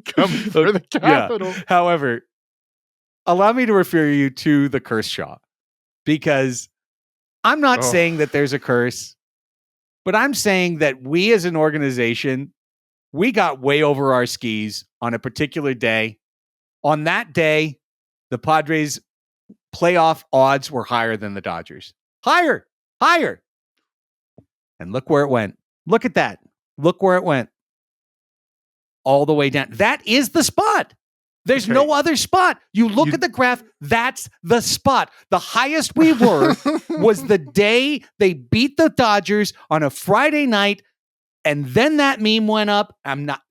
coming for the Capitol. Yeah. However, allow me to refer you to the curse Shaw, because I'm not saying that there's a curse, but I'm saying that we as an organization, we got way over our skis on a particular day. On that day, the Padres playoff odds were higher than the Dodgers. Higher. And look where it went. Look at that. Look where it went. All the way down. That is the spot. There's no other spot. You look at the graph, that's the spot. The highest we were was the day they beat the Dodgers on a Friday night, and then that meme went up.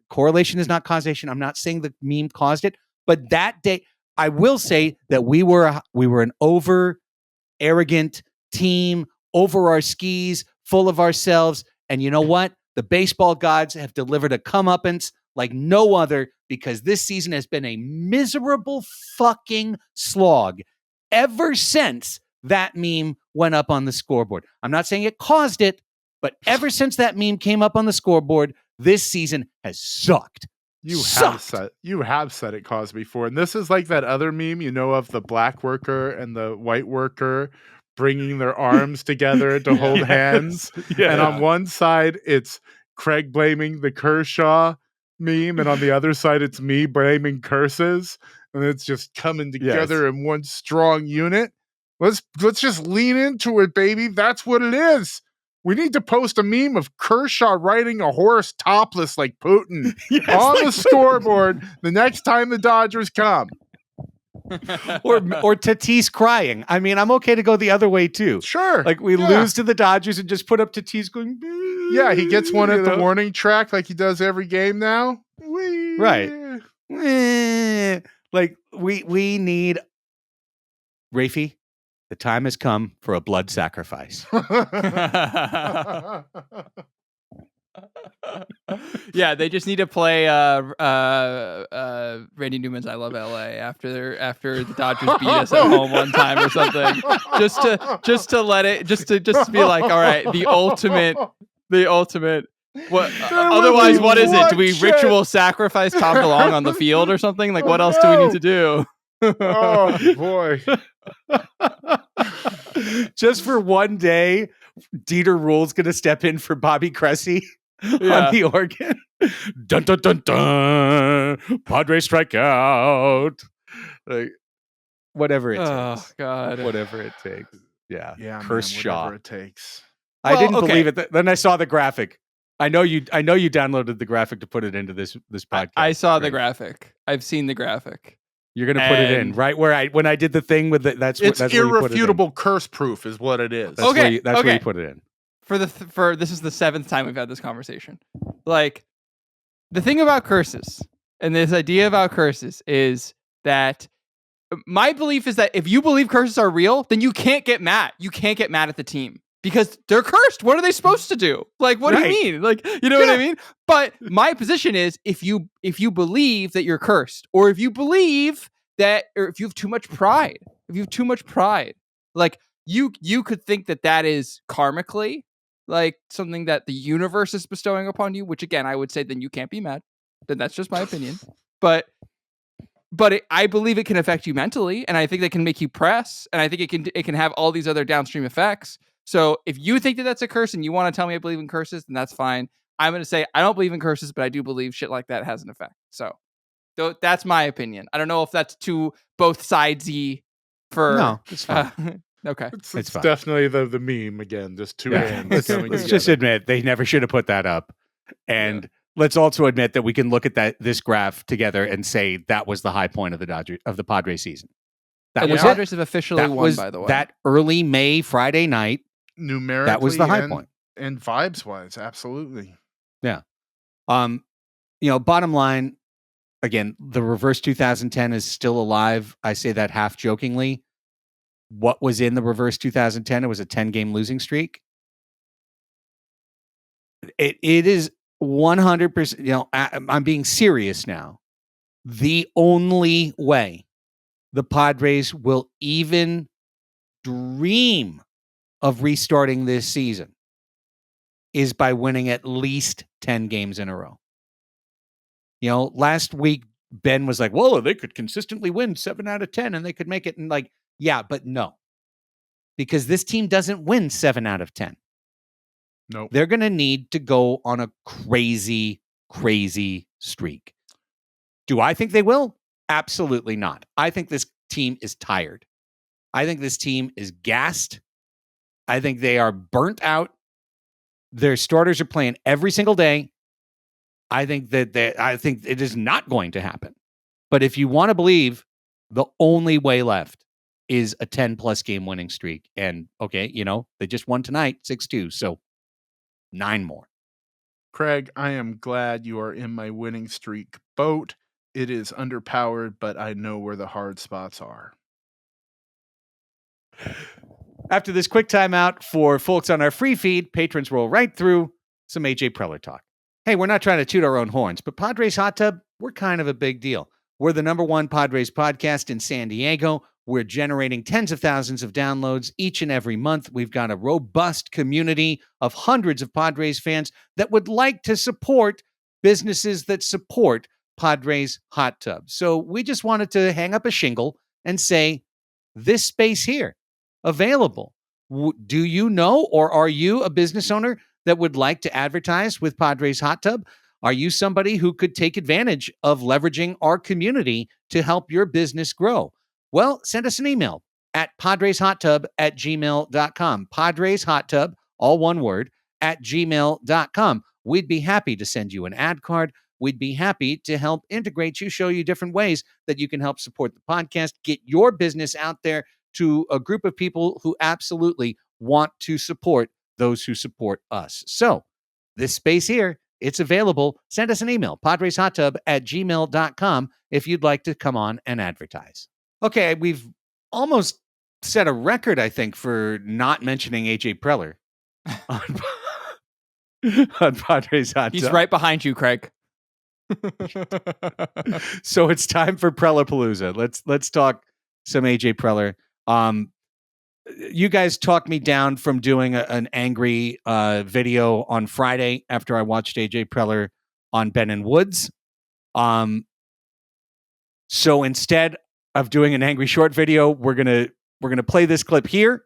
Correlation is not causation. I'm not saying the meme caused it, but that day, I will say that we were an over arrogant team, over our skis, full of ourselves, and you know what? The baseball gods have delivered a comeuppance like no other, because this season has been a miserable fucking slog ever since that meme went up on the scoreboard. I'm not saying it caused it, but ever since that meme came up on the scoreboard, this season has sucked. You have said it caused before. And this is like that other meme, of the black worker and the white worker bringing their arms together to hold hands. Yeah. And on one side, it's Craig blaming the Kershaw meme, and on the other side it's me blaming curses, and it's just coming together in one strong unit. Let's just lean into it, baby. That's what it is. We need to post a meme of Kershaw riding a horse topless like Putin on the scoreboard the next time the Dodgers come. or Tatis crying. I mean, I'm okay to go the other way too. Sure. Like we lose to the Dodgers and just put up Tatis going. Yeah, he gets one at the warning track like he does every game now. Right. Like we need Raphie. The time has come for a blood sacrifice. Yeah, they just need to play Randy Newman's "I Love LA" after the Dodgers beat us at home one time or something, just to let it just to be like, all right, the ultimate. What? Otherwise, what is it? Do we ritual sacrifice Tom DeLonge on the field or something? Like, what else do we need to do? Oh boy. Just for one day, Dieter Rule's going to step in for Bobby Cressy on the organ. Dun, dun, dun, dun. Padres strike out. Like, whatever it Oh takes. God. Whatever it takes. Yeah. Yeah, Curse man, Shaw. whatever it takes. I Well, didn't okay. believe it. Then I saw the graphic. I know you downloaded the graphic to put it into this podcast. I saw the Greg. graphic. I've seen the graphic. You're gonna put it in And- right where when I did the thing with the, that's It's where you put it in. irrefutable curse proof is what it is. That's Okay, where okay. you put it in. For this is the 7th time we've had this conversation. Like, the thing about curses and this idea about curses is that my belief is that if you believe curses are real, then you can't get mad. You can't get mad at the team because they're cursed. What are they supposed to do? Like, what do you mean? Like, you know what I mean? But my position is if you believe that you're cursed, or if you believe that, or if you have too much pride, like you could think that is karmically like something that the universe is bestowing upon you, which again, I would say then you can't be mad. Then that's just my opinion. But I believe it can affect you mentally, and I think that can make you press, and I think it can have all these other downstream effects. So if you think that that's a curse and you want to tell me I believe in curses, then that's fine. I'm going to say I don't believe in curses, but I do believe shit like that has an effect. So that's my opinion. I don't know if that's too both sidesy for No, it's fine. Okay. It's fine. definitely the meme again, just two hands coming Let's together. just admit they never should have put that up, and let's also admit that we can look at this graph together and say that was the high point of the Padres season. That And was the it. Padres have officially That won, was by the way. that early May Friday night. Numerically, That was the high point. And vibes wise, absolutely. Bottom line, again, the reverse 2010 is still alive. I say that half jokingly. What was in the reverse 2010? It was a 10-game losing streak. It is 100%. I'm being serious now. The only way the Padres will even dream of restarting this season is by winning at least 10 games in a row. Last week, Ben was like, well, they could consistently win 7 out of 10 and they could make it. And like, yeah, but no, because this team doesn't win 7 out of 10. Nope. They're going to need to go on a crazy, crazy streak. Do I think they will? Absolutely not. I think this team is tired. I think this team is gassed. I think they are burnt out. Their starters are playing every single day. I think it is not going to happen. But if you want to believe, the only way left is a 10-plus game winning streak. And, okay, they just won tonight, 6-2. So 9 more. Craig, I am glad you are in my winning streak boat. It is underpowered, but I know where the hard spots are. After this quick timeout for folks on our free feed, patrons roll right through some AJ Preller talk. Hey, we're not trying to toot our own horns, but Padres Hot Tub, we're kind of a big deal. We're the #1 Padres podcast in San Diego. We're generating tens of thousands of downloads each and every month. We've got a robust community of hundreds of Padres fans that would like to support businesses that support Padres Hot Tub. So we just wanted to hang up a shingle and say, this space here, available. Do you know, or are you a business owner that would like to advertise with Padres Hot Tub? Are you somebody who could take advantage of leveraging our community to help your business grow? Well, send us an email at padreshottub@gmail.com. Padres Hot Tub, all one word, @gmail.com. We'd be happy to send you an ad card. We'd be happy to help integrate you, show you different ways that you can help support the podcast, get your business out there to a group of people who absolutely want to support those who support us. So this space here, it's available. Send us an email, padreshottub@gmail.com, if you'd like to come on and advertise. Okay, we've almost set a record, I think, for not mentioning AJ Preller on Padres Hot Tub. He's right behind you, Craig. So it's time for Preller-Palooza. Let's talk some AJ Preller. You guys talked me down from doing an angry video on Friday after I watched AJ Preller on Ben and Woods. So instead of doing an angry short video, we're gonna play this clip here,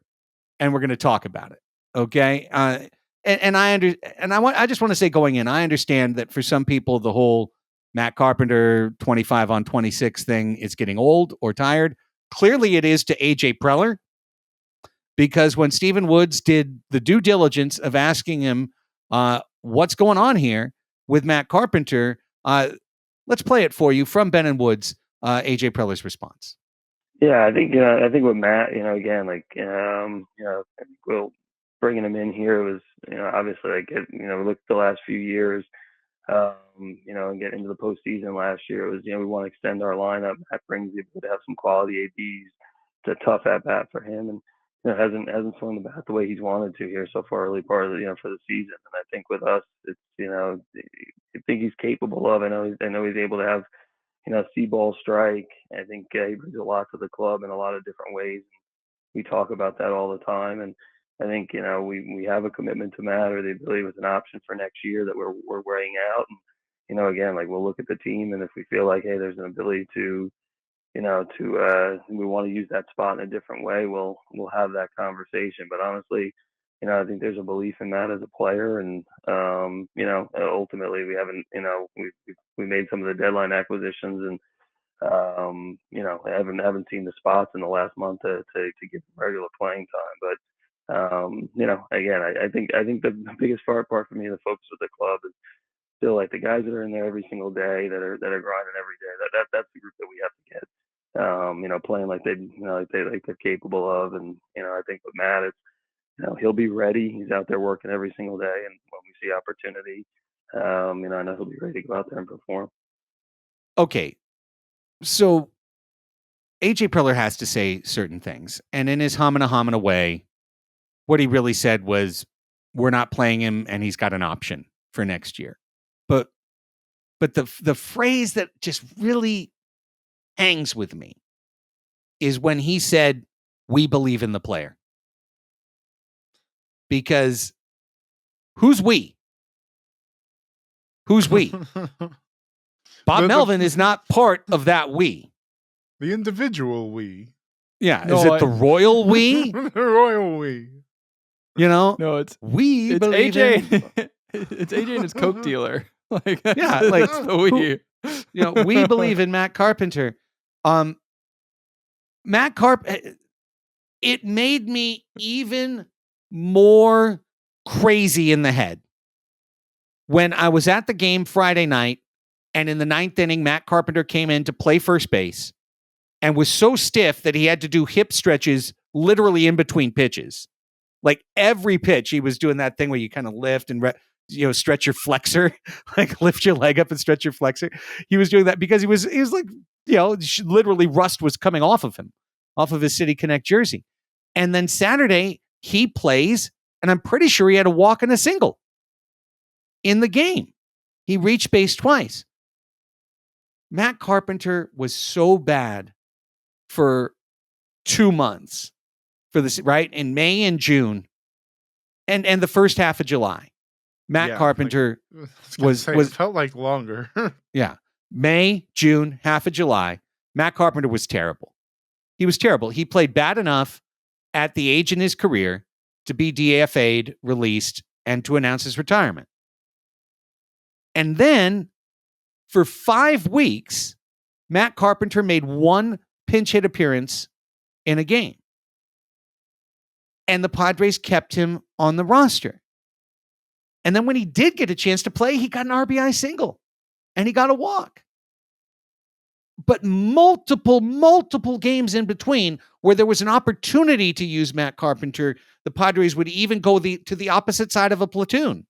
and we're gonna talk about it. Okay. I just want to say going in, I understand that for some people the whole Matt Carpenter 25 on 26 thing is getting old or tired. Clearly it is to AJ Preller, because when Stephen Woods did the due diligence of asking him what's going on here with Matt Carpenter, let's play it for you from Ben and Woods, AJ Preller's response. Yeah, I think with Matt, again, I think bringing him in here was, obviously, we looked at the last few years, and getting into the postseason last year, it was, we want to extend our lineup. Matt brings the ability to have some quality ABs. It's a tough at bat for him, and hasn't swung the bat the way he's wanted to here so far, early part of the, for the season. And I think with us, it's, I think he's capable of. I know he's able to have, see ball strike. I think he brings a lot to the club in a lot of different ways. We talk about that all the time, and I think we have a commitment to Matt, or the ability with an option for next year that we're weighing out. And again, we'll look at the team, and if we feel like, hey, there's an ability to we want to use that spot in a different way, we'll have that conversation. But honestly, I think there's a belief in Matt as a player, and ultimately we haven't, we made some of the deadline acquisitions, and I haven't seen the spots in the last month to get regular playing time. But again, I think the biggest part for me, the focus with the club, is still the guys that are in there every single day, that are grinding every day. That's the group that we have to get. Playing like they're capable of, and I think with Matt, it's he'll be ready. He's out there working every single day, and when we see opportunity, I know he'll be ready to go out there and perform. Okay, so AJ Preller has to say certain things, and in his homina way, what he really said was, "We're not playing him, and he's got an option for next year." But the phrase that just really hangs with me is when he said, "We believe in the player." Because who's we? Who's we? Bob Melvin is not part of that we. The individual we. Yeah. No, is it the royal we? The royal we. No, it's believe AJ. It's AJ and his Coke dealer. Yeah, the we. We believe in Matt Carpenter. Matt Carpenter. It made me even more crazy in the head when I was at the game Friday night, and in the 9th inning, Matt Carpenter came in to play first base and was so stiff that he had to do hip stretches literally in between pitches. Like every pitch, he was doing that thing where you kind of lift and stretch your flexor, like lift your leg up and stretch your flexor. He was doing that because he was like, literally rust was coming off of him, off of his City Connect jersey. And then Saturday, he plays, and I'm pretty sure he had a walk and a single in the game. He reached base twice. Matt Carpenter was so bad for 2 months for this, right? In May and June and the first half of July. Matt Carpenter was it felt like longer. Yeah. May, June, half of July. Matt Carpenter was terrible. He was terrible. He played bad enough at the age in his career to be DFA'd, released, and to announce his retirement. And then for 5 weeks, Matt Carpenter made one pinch hit appearance in a game. And the Padres kept him on the roster. And then when he did get a chance to play, he got an RBI single and he got a walk. But multiple games in between where there was an opportunity to use Matt Carpenter, the Padres would even go to the opposite side of a platoon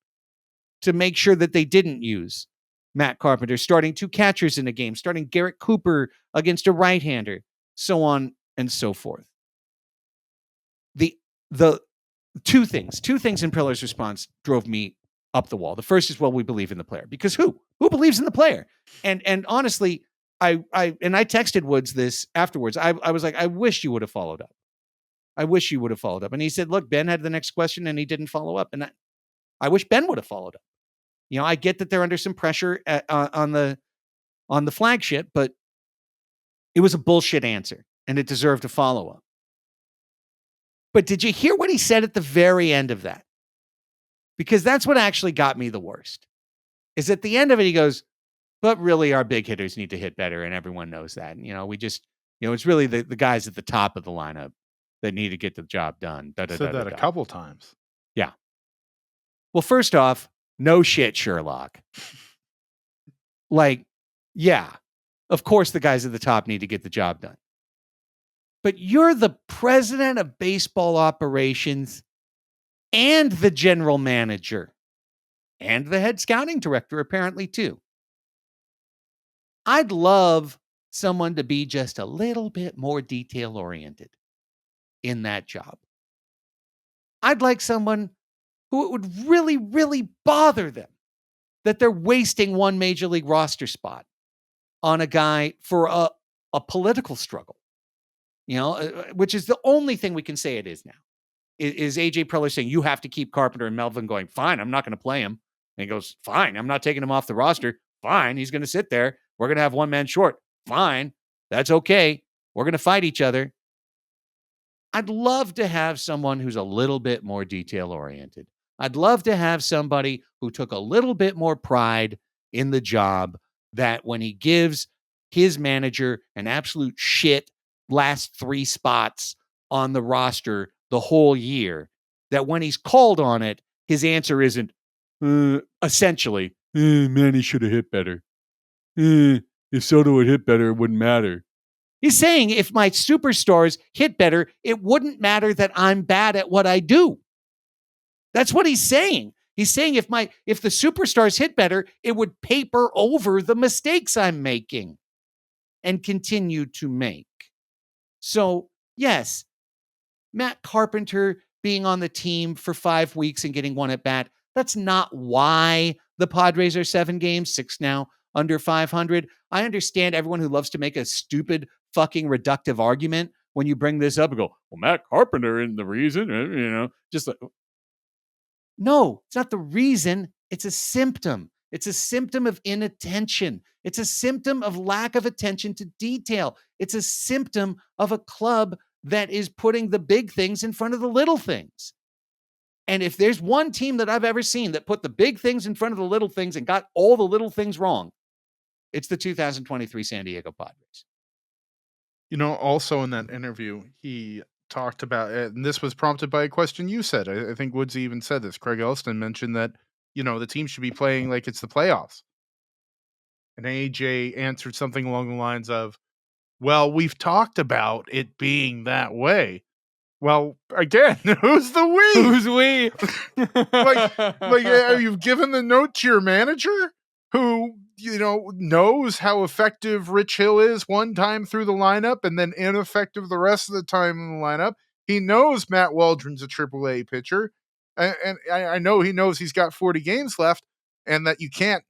to make sure that they didn't use Matt Carpenter, starting 2 catchers in a game, starting Garrett Cooper against a right-hander, so on and so forth. The two things in Preller's response drove me up the wall. The first is, well, we believe in the player. Because who believes in the player? And honestly, I texted Woods this afterwards. I was like, I wish you would have followed up. And he said, look, Ben had the next question and he didn't follow up. And I wish Ben would have followed up. I get that they're under some pressure on the flagship, but it was a bullshit answer and it deserved a follow-up. But did you hear what he said at the very end of that? Because that's what actually got me the worst. Is at the end of it, he goes, But really, our big hitters need to hit better, and everyone knows that. And, we just, it's really the guys at the top of the lineup that need to get the job done. Said that a couple times. Yeah. Well, first off, no shit, Sherlock. Like, yeah, of course the guys at the top need to get the job done. But you're the president of baseball operations and the general manager and the head scouting director, apparently, too. I'd love someone to be just a little bit more detail-oriented in that job. I'd like someone who it would really, really bother them that they're wasting one major league roster spot on a guy for a political struggle, which is the only thing we can say it is now. Is AJ Preller saying, you have to keep Carpenter, and Melvin going, fine, I'm not going to play him. And he goes, fine, I'm not taking him off the roster. Fine, he's going to sit there. We're going to have one man short. Fine, that's okay. We're going to fight each other. I'd love to have someone who's a little bit more detail-oriented. I'd love to have somebody who took a little bit more pride in the job, that when he gives his manager an absolute shit last 3 spots on the roster the whole year, that when he's called on it, his answer isn't, essentially, man, he should have hit better. If Soto would hit better, it wouldn't matter. He's saying if my superstars hit better, it wouldn't matter that I'm bad at what I do. That's what he's saying. He's saying if the superstars hit better, it would paper over the mistakes I'm making and continue to make. So, yes, Matt Carpenter being on the team for 5 weeks and getting 1 at bat, that's not why the Padres are 7 games, 6 now, under 500. I understand everyone who loves to make a stupid fucking reductive argument when you bring this up and go, well, Matt Carpenter isn't the reason, just like, no, it's not the reason. It's a symptom. It's a symptom of inattention. It's a symptom of lack of attention to detail. It's a symptom of a club that is putting the big things in front of the little things. And if there's one team that I've ever seen that put the big things in front of the little things and got all the little things wrong, it's the 2023 San Diego Padres. Also in that interview, he talked about, and this was prompted by a question you said. I think Woodsy even said this. Craig Elsten mentioned that, the team should be playing like it's the playoffs. And AJ answered something along the lines of, well, we've talked about it being that way. Well, again, who's the we? Who's we? Are you giving the note to your manager who, knows how effective Rich Hill is one time through the lineup and then ineffective the rest of the time in the lineup? He knows Matt Waldron's a AAA pitcher. And I know he knows he's got 40 games left, and that you can't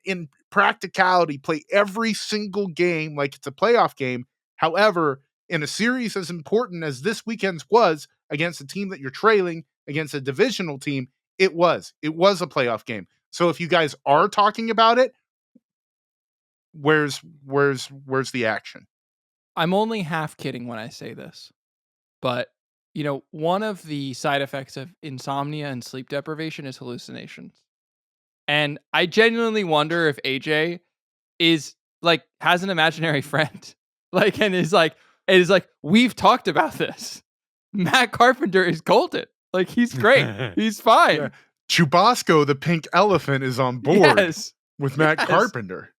in practicality play every single game like it's a playoff game. However, in a series as important as this weekend's was against a team that you're trailing, against a divisional team, it was a playoff game. So if you guys are talking about it, where's the action? I'm only half kidding when I say this, but one of the side effects of insomnia and sleep deprivation is hallucinations. And I genuinely wonder if AJ has an imaginary friend, and is like, we've talked about this. Matt Carpenter is golden. He's great. He's fine. Yeah. Chubasco, the pink elephant, is on board with Matt Carpenter.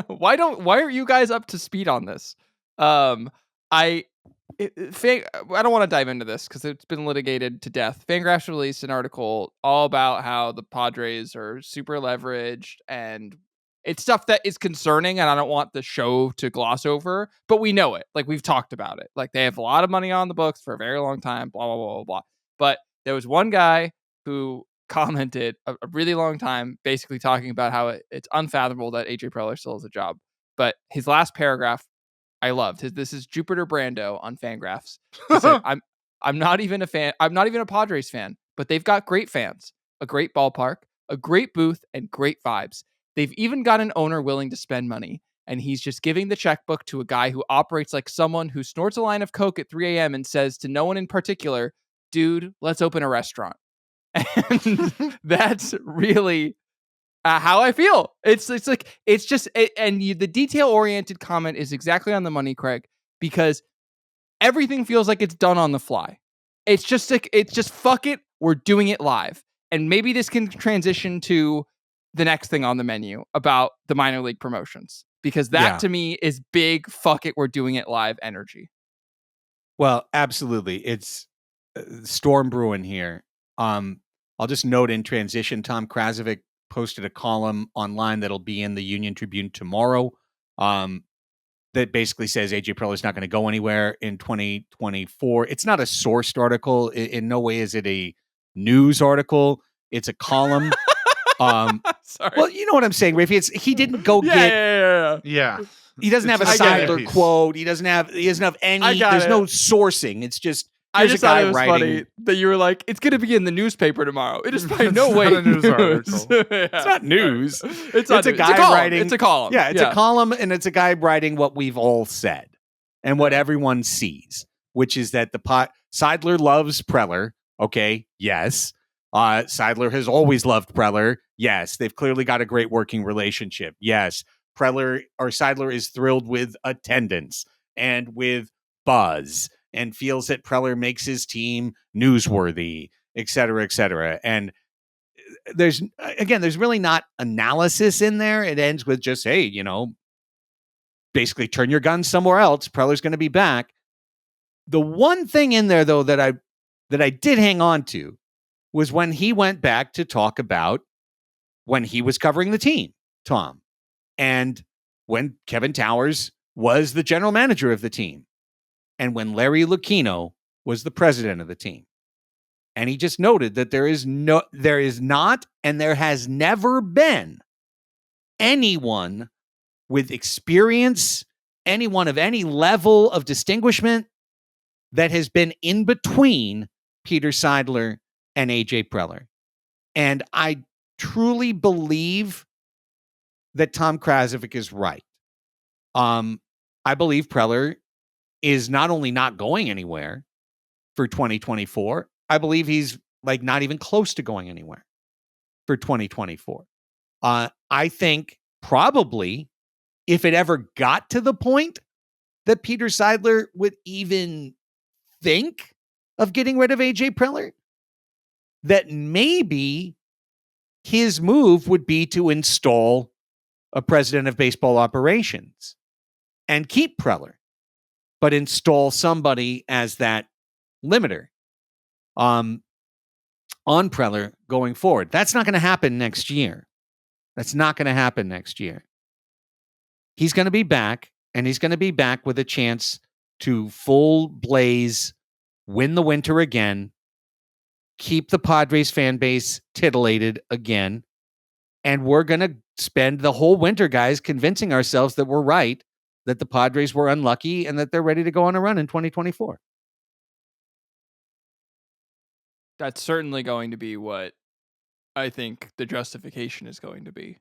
Why aren't you guys up to speed on this? I don't want to dive into this because it's been litigated to death. Fangraphs released an article all about how the Padres are super leveraged, and it's stuff that is concerning, and I don't want the show to gloss over, but we know it. We've talked about it. They have a lot of money on the books for a very long time, blah, blah, blah, blah, blah. But there was one guy who commented a really long time, basically talking about how it's unfathomable that AJ Preller still has a job. But his last paragraph, I loved. This is Jupiter Brando on Fangraphs. He said, I'm not even a fan. I'm not even a Padres fan, but they've got great fans, a great ballpark, a great booth, and great vibes. They've even got an owner willing to spend money, and he's just giving the checkbook to a guy who operates like someone who snorts a line of coke at 3 a.m. and says to no one in particular, dude, let's open a restaurant. And that's really how I feel. It's just the detail oriented comment is exactly on the money, Craig, because everything feels like it's done on the fly. It's just fuck it, we're doing it live, and maybe this can transition to the next thing on the menu about the minor league promotions, because that to me is big. Fuck it, we're doing it live energy. Well, absolutely, it's storm brewing here. I'll just note in transition, Tom Krasovic posted a column online that'll be in the Union Tribune tomorrow that basically says AJ Preller is not going to go anywhere in 2024. It's not a sourced article. In no way is it a news article. It's a column. Sorry. Well, you know what I'm saying, Raphie. He didn't go Yeah. He doesn't have a Seidler quote. He doesn't have any. There's no sourcing. It's just. I just thought it was funny that you were like, it's going to be in the newspaper tomorrow. It is by no way not a news article. It's not news. It's a guy writing. It's a column. Yeah, it's a column, and it's a guy writing what we've all said and what everyone sees, which is that Seidler loves Preller. Okay, yes. Seidler has always loved Preller. Yes, they've clearly got a great working relationship. Yes, Seidler is thrilled with attendance and with buzz, and feels that Preller makes his team newsworthy, et cetera, et cetera. And there's really not analysis in there. It ends with just, hey, basically turn your guns somewhere else. Preller's going to be back. The one thing in there, though, that I did hang on to was when he went back to talk about when he was covering the team, Tom, and when Kevin Towers was the general manager of the team, and when Larry Lucchino was the president of the team. And he just noted that there is not, and there has never been anyone with experience, anyone of any level of distinguishment that has been in between Peter Seidler and AJ Preller. And I truly believe that Tom Krasovic is right. I believe Preller is not only not going anywhere for 2024, I believe he's not even close to going anywhere for 2024. I think probably if it ever got to the point that Peter Seidler would even think of getting rid of AJ Preller, that maybe his move would be to install a president of baseball operations and keep Preller, but install somebody as that limiter on Preller going forward. That's not going to happen next year. He's going to be back, and he's going to be back with a chance to full blaze, win the winter again, keep the Padres fan base titillated again, and we're going to spend the whole winter, guys, convincing ourselves that we're right, that the Padres were unlucky, and that they're ready to go on a run in 2024. That's certainly going to be what I think the justification is going to be,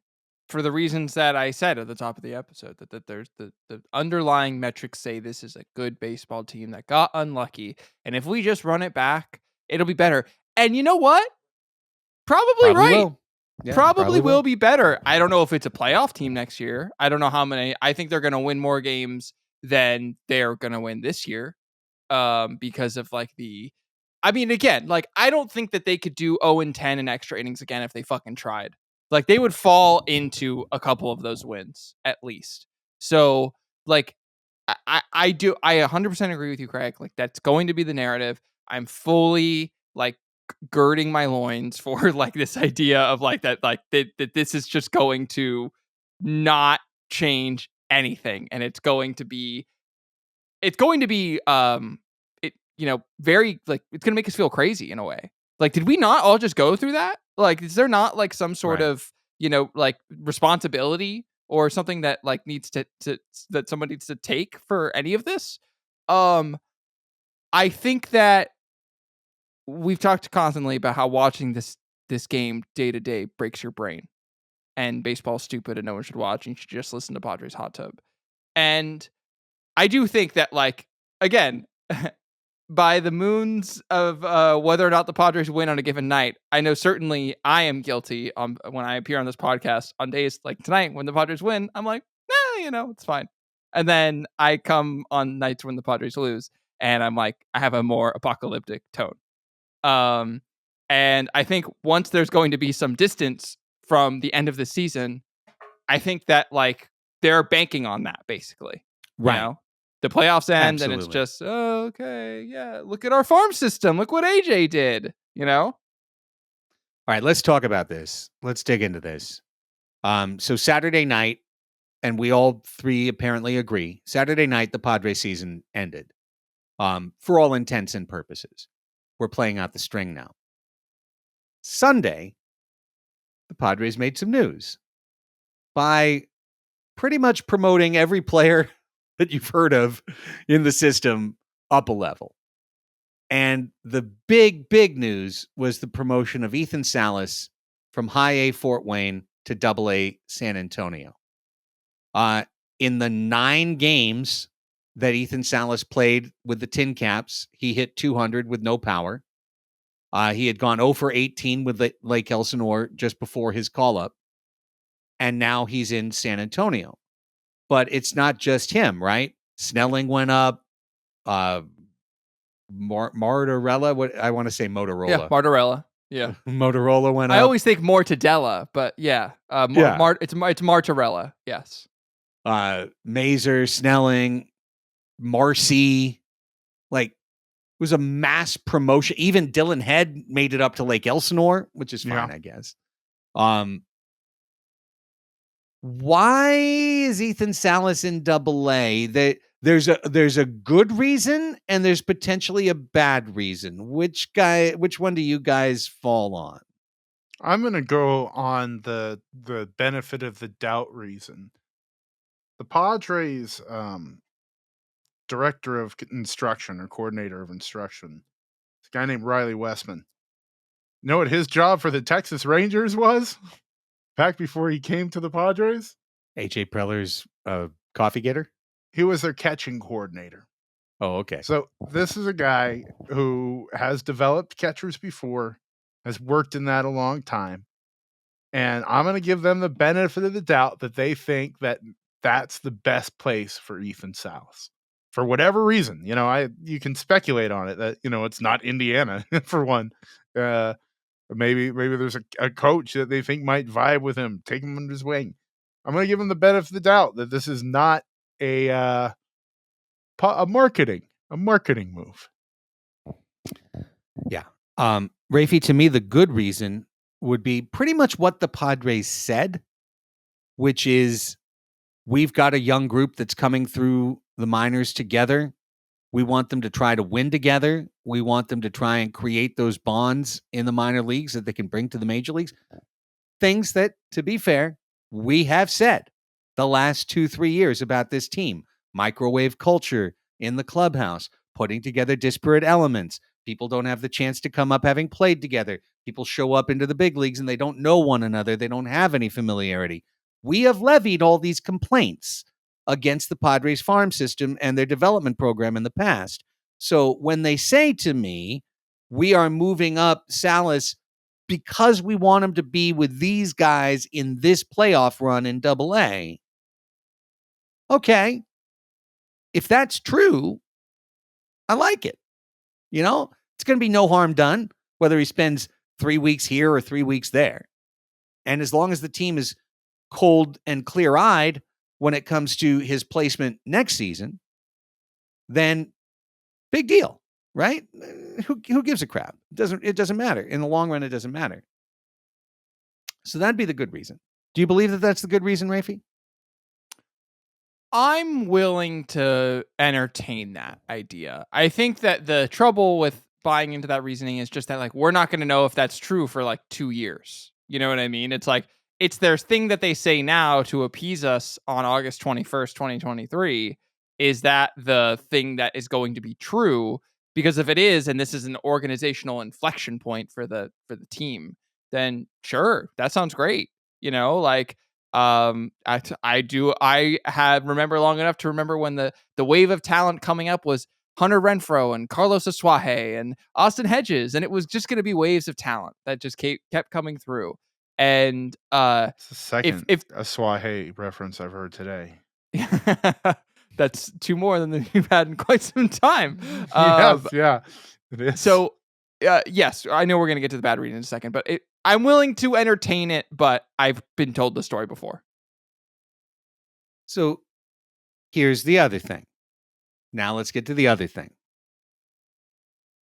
for the reasons that I said at the top of the episode, that there's the underlying metrics say this is a good baseball team that got unlucky, and if we just run it back, it'll be better. And you know what? Probably right. Will. Yeah, probably will be better. I don't know if it's a playoff team next year. I don't know how many. I think they're going to win more games than they're going to win this year, because of again, I don't think that they could do 0-10 in extra innings again if they fucking tried. They would fall into a couple of those wins at least. So I 100% agree with you, Craig. That's going to be the narrative. I'm fully girding my loins for this idea of that this is just going to not change anything, and it's going to be very it's gonna make us feel crazy in a way. Did we not all just go through that? Is there not some sort of responsibility or something that needs to that someone needs to take for any of this? I think that we've talked constantly about how watching this game day to day breaks your brain, and baseball's stupid and no one should watch, and you should just listen to Padres Hot Tub. And I do think that again, by the moons of whether or not the Padres win on a given night, I know certainly I am guilty when I appear on this podcast on days like tonight when the Padres win. I'm like, it's fine. And then I come on nights when the Padres lose, and I'm like, I have a more apocalyptic tone. And I think once there's going to be some distance from the end of the season, I think that like they're banking on that basically. Right. You know? The playoffs end, Absolutely. and it's just, okay, yeah, look at our farm system. Look what AJ did, All right, let's talk about this. Let's dig into this. So Saturday night, and we all three apparently agree, Saturday night, the Padres season ended. For all intents and purposes. We're playing out the string now. Sunday, the Padres made some news by pretty much promoting every player that you've heard of in the system up a level. And the big news was the promotion of Ethan Salas from High A Fort Wayne to Double A San Antonio. In the 9 games that Ethan Salas played with the Tin Caps, he hit 200 with no power. He had gone 0 for 18 with Lake Elsinore just before his call-up. And now he's in San Antonio. But it's not just him, right? Snelling went up. Mortarella, what I want to say Motorola. Yeah, Martorella. Yeah. Motorola went up. I always think Mortadella, but yeah. Yeah. It's Martorella, yes. Mazer, Snelling, Marcy, like, it was a mass promotion. Even Dylan Head made it up to Lake Elsinore, which is fine, I guess. Why is Ethan Salas in Double A? There's a good reason and there's potentially a bad reason. Which one do you guys fall on? I'm going to go on the benefit of the doubt reason. The Padres director of instruction or coordinator of instruction, this guy named Riley Westman. You know what his job for the Texas Rangers was back before he came to the Padres? AJ Preller's coffee getter? He was their catching coordinator. Oh, okay. So this is a guy who has developed catchers before, has worked in that a long time. And I'm going to give them the benefit of the doubt that they think that that's the best place for Ethan Salas. For whatever reason, you can speculate on it that, it's not Indiana for one. Maybe there's a coach that they think might vibe with him, take him under his wing. I'm going to give him the benefit of the doubt that this is not a marketing move. Yeah. Raphie, to me, the good reason would be pretty much what the Padres said, which is we've got a young group that's coming through the minors together. We want them to try to win together. We want them to try and create those bonds in the minor leagues that they can bring to the major leagues. Things that, to be fair, we have said the last 2-3 years about this team. Microwave culture in the clubhouse, putting together disparate elements. People don't have the chance to come up having played together. People show up into the big leagues and they don't know one another. They don't have any familiarity. We have levied all these complaints against the Padres farm system and their development program in the past. So when they say to me, we are moving up Salas because we want him to be with these guys in this playoff run in Double A. Okay. If that's true, I like it. It's going to be no harm done, whether he spends 3 weeks here or 3 weeks there. And as long as the team is cold and clear-eyed when it comes to his placement next season, then big deal, right? Who gives a crap? It doesn't matter. In the long run, it doesn't matter. So that'd be the good reason. Do you believe that that's the good reason, Raphie? I'm willing to entertain that idea. I think that the trouble with buying into that reasoning is just that, like, we're not going to know if that's true for like 2 years. You know what I mean? It's like, it's their thing that they say now to appease us on August 21st, 2023. Is that the thing that is going to be true? Because if it is, and this is an organizational inflection point for the team, then sure, that sounds great. I have remember long enough to remember when the wave of talent coming up was Hunter Renfroe and Carlos Asuaje and Austin Hedges, and it was just going to be waves of talent that just kept coming through. And It's the second if Asuaje reference I've heard today. that's two more than you've had in quite some time. Yeah, it is. So, yes, I know we're going to get to the bad read in a second, but I'm willing to entertain it, but I've been told the story before. So here's the other thing. Now let's get to the other thing.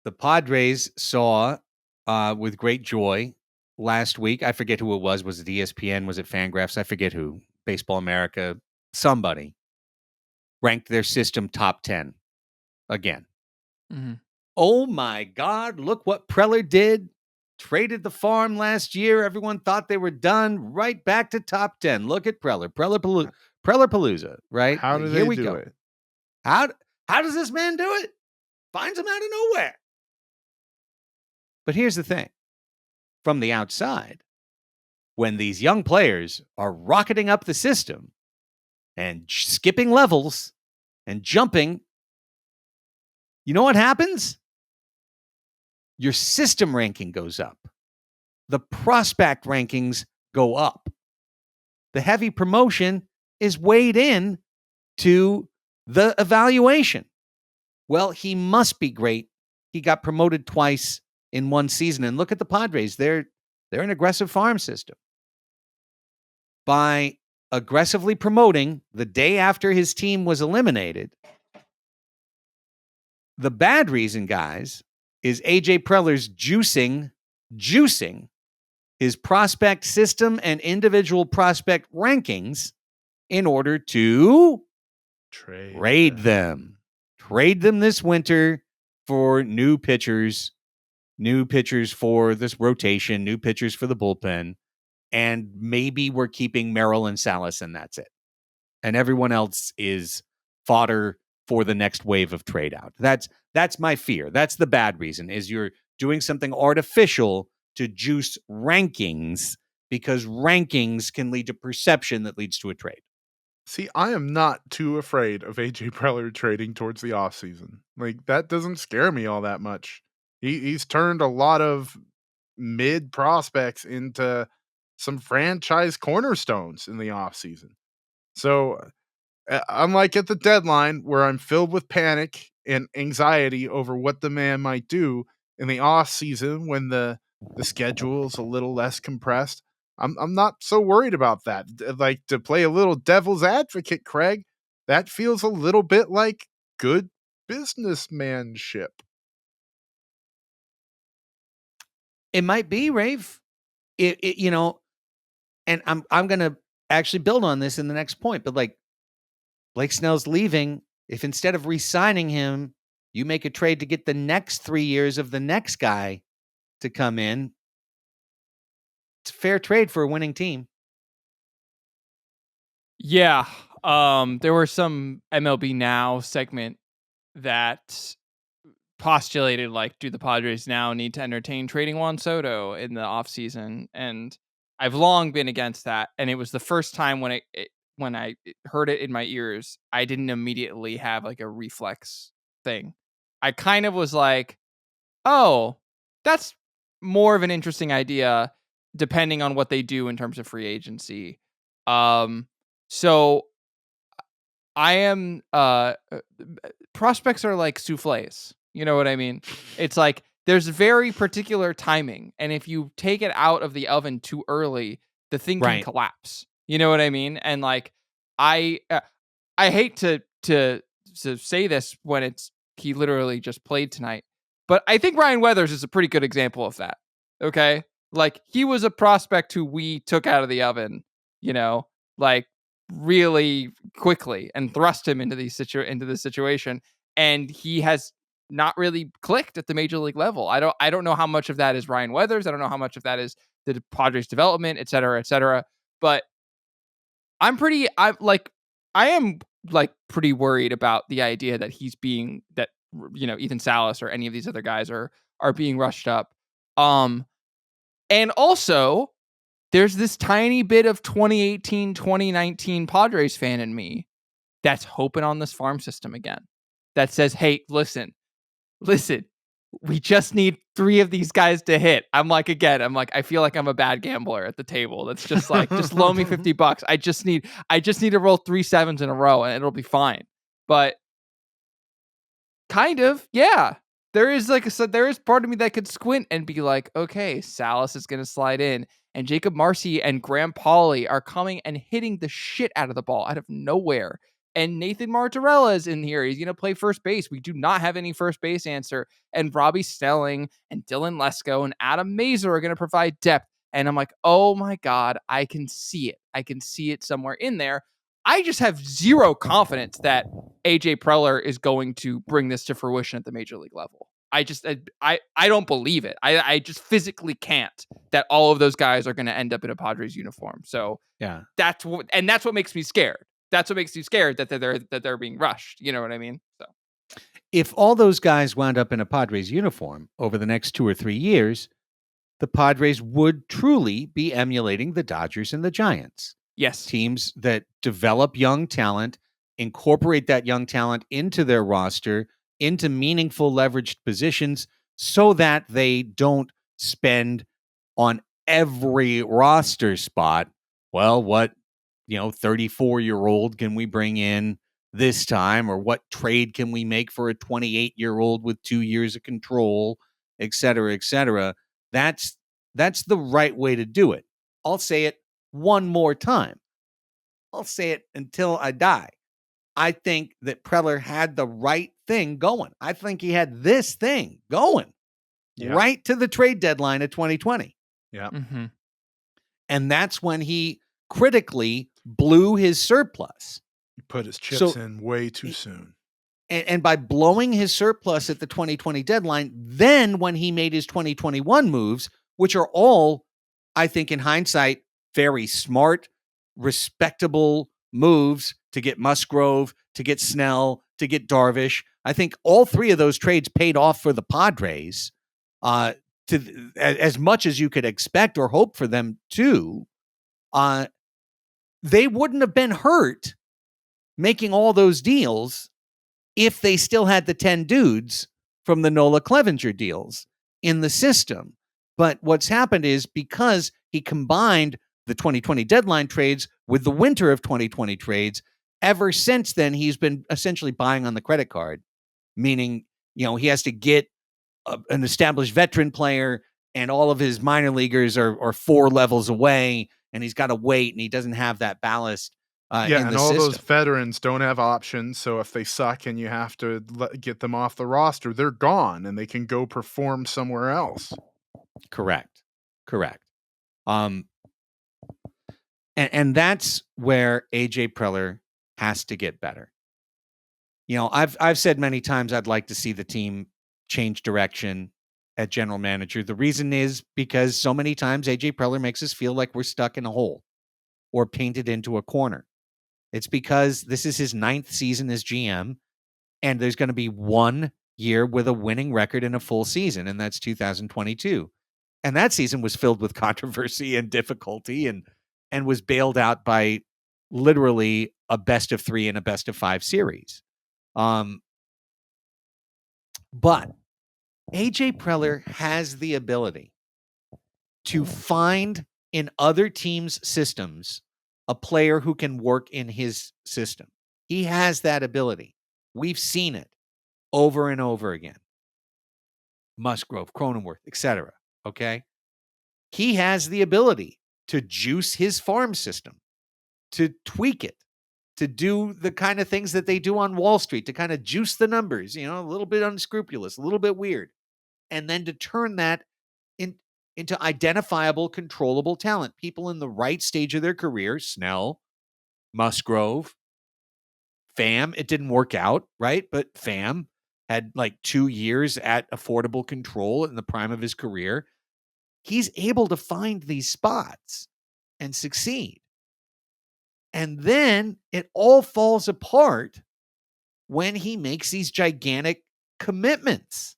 The Padres saw with great joy last week. I forget who it was. Was it ESPN? Was it Fangraphs? I forget who. Baseball America. Somebody ranked their system top 10 again. Mm-hmm. Oh my God, look what Preller did. Traded the farm last year. Everyone thought they were done. Right back to top 10. Look at Preller. Preller-Palooza, right? How do Here they we do go. it? How does this man do it? Finds him out of nowhere. But here's the thing. From the outside, when these young players are rocketing up the system and skipping levels and jumping, you know what happens? Your system ranking goes up. The prospect rankings go up. The heavy promotion is weighed in to the evaluation. Well, he must be great. He got promoted twice in one season. And look at the Padres. They're an aggressive farm system. By aggressively promoting the day after his team was eliminated, the bad reason, guys, is AJ Preller's juicing his prospect system and individual prospect rankings in order to trade them. Trade them this winter for new pitchers for this rotation, new pitchers for the bullpen, and maybe we're keeping Merrill and Salas, and that's it. And everyone else is fodder for the next wave of trade out. That's my fear. That's the bad reason, is you're doing something artificial to juice rankings, because rankings can lead to perception that leads to a trade. See, I am not too afraid of AJ Preller trading towards the offseason. Like, that doesn't scare me all that much. He's turned a lot of mid prospects into some franchise cornerstones in the offseason. So, unlike at the deadline, where I'm filled with panic and anxiety over what the man might do in the offseason when the schedule's a little less compressed, I'm not so worried about that. Like, to play a little devil's advocate, Craig, that feels a little bit like good businessmanship. It might be, Rafe. You know, and I'm going to actually build on this in the next point, but like, Blake Snell's leaving. If instead of re-signing him, you make a trade to get the next 3 years of the next guy to come in, it's a fair trade for a winning team. Yeah. There were some MLB Now segment that postulated, like, do the Padres now need to entertain trading Juan Soto in the offseason? And I've long been against that. And it was the first time when when I heard it in my ears, I didn't immediately have like a reflex thing. I kind of was like, oh, that's more of an interesting idea depending on what they do in terms of free agency. So I am prospects are like soufflés. You know what I mean? It's like there's very particular timing, and if you take it out of the oven too early, the thing can collapse. You know what I mean? And like I hate to say this when he literally just played tonight, but I think Ryan Weathers is a pretty good example of that. Okay, like he was a prospect who we took out of the oven, you know, like really quickly and thrust him into this situation, and he has not really clicked at the major league level. I don't know how much of that is Ryan Weathers. I don't know how much of that is the Padres development, et cetera, but I am pretty worried about the idea that Ethan Salas or any of these other guys are being rushed up. And also there's this tiny bit of 2018, 2019 Padres fan in me that's hoping on this farm system again. that says, hey, listen, we just need 3 of these guys to hit. I'm like, I feel like I'm a bad gambler at the table. That's just like, just loan me $50. I just need to roll 3 sevens in a row and it'll be fine. But kind of, yeah. There is there is part of me that could squint and be like, okay, Salas is going to slide in, and Jacob Marcy and Graham Pauley are coming and hitting the shit out of the ball out of nowhere. And Nathan Martorella is in here. He's going to play first base. We do not have any first base answer. And Robbie Snelling and Dylan Lesko and Adam Mazur are going to provide depth. And I'm like, oh my God, I can see it. I can see it somewhere in there. I just have zero confidence that AJ Preller is going to bring this to fruition at the major league level. I don't believe it. I just physically can't that all of those guys are going to end up in a Padres uniform. So yeah, that's what makes me scared. That's what makes you scared that they're being rushed. You know what I mean? So if all those guys wound up in a Padres uniform over the next 2 or 3 years, the Padres would truly be emulating the Dodgers and the Giants. Yes. Teams that develop young talent, incorporate that young talent into their roster, into meaningful leveraged positions so that they don't spend on every roster spot. Well, what, 34-year-old can we bring in this time? Or what trade can we make for a 28-year-old with 2 years of control, et cetera, et cetera? That's the right way to do it. I'll say it one more time. I'll say it until I die. I think that Preller had the right thing going. I think he had this thing going right to the trade deadline of 2020. Yeah. Mm-hmm. And that's when he critically blew his surplus. He put his chips in way too soon. And by blowing his surplus at the 2020 deadline, then when he made his 2021 moves, which are all, I think in hindsight, very smart, respectable moves to get Musgrove, to get Snell, to get Darvish. I think all 3 of those trades paid off for the Padres to as much as you could expect or hope for them to. They wouldn't have been hurt making all those deals if they still had the 10 dudes from the Nola Clevenger deals in the system. But what's happened is because he combined the 2020 deadline trades with the winter of 2020 trades, ever since then, he's been essentially buying on the credit card, meaning, he has to get an established veteran player and all of his minor leaguers are 4 levels away and he's got to wait and he doesn't have that ballast. And all those veterans don't have options. So if they suck and you have to get them off the roster, they're gone and they can go perform somewhere else. Correct. And that's where AJ Preller has to get better. I've said many times I'd like to see the team change direction at general manager. The reason is because so many times AJ Preller makes us feel like we're stuck in a hole or painted into a corner. It's because this is his 9th season as GM, and there's going to be 1 year with a winning record in a full season, and that's 2022. And that season was filled with controversy and difficulty and was bailed out by literally a best of 3 and a best of 5 series. But AJ Preller has the ability to find in other teams' systems a player who can work in his system. He has that ability. We've seen it over and over again. Musgrove, Cronenworth, etc. Okay? He has the ability to juice his farm system, to tweak it, to do the kind of things that they do on Wall Street, to kind of juice the numbers, a little bit unscrupulous, a little bit weird, and then to turn that into identifiable, controllable talent. People in the right stage of their career, Snell, Musgrove, Pham. It didn't work out, right? But Pham had 2 years at affordable control in the prime of his career. He's able to find these spots and succeed. And then it all falls apart when he makes these gigantic commitments.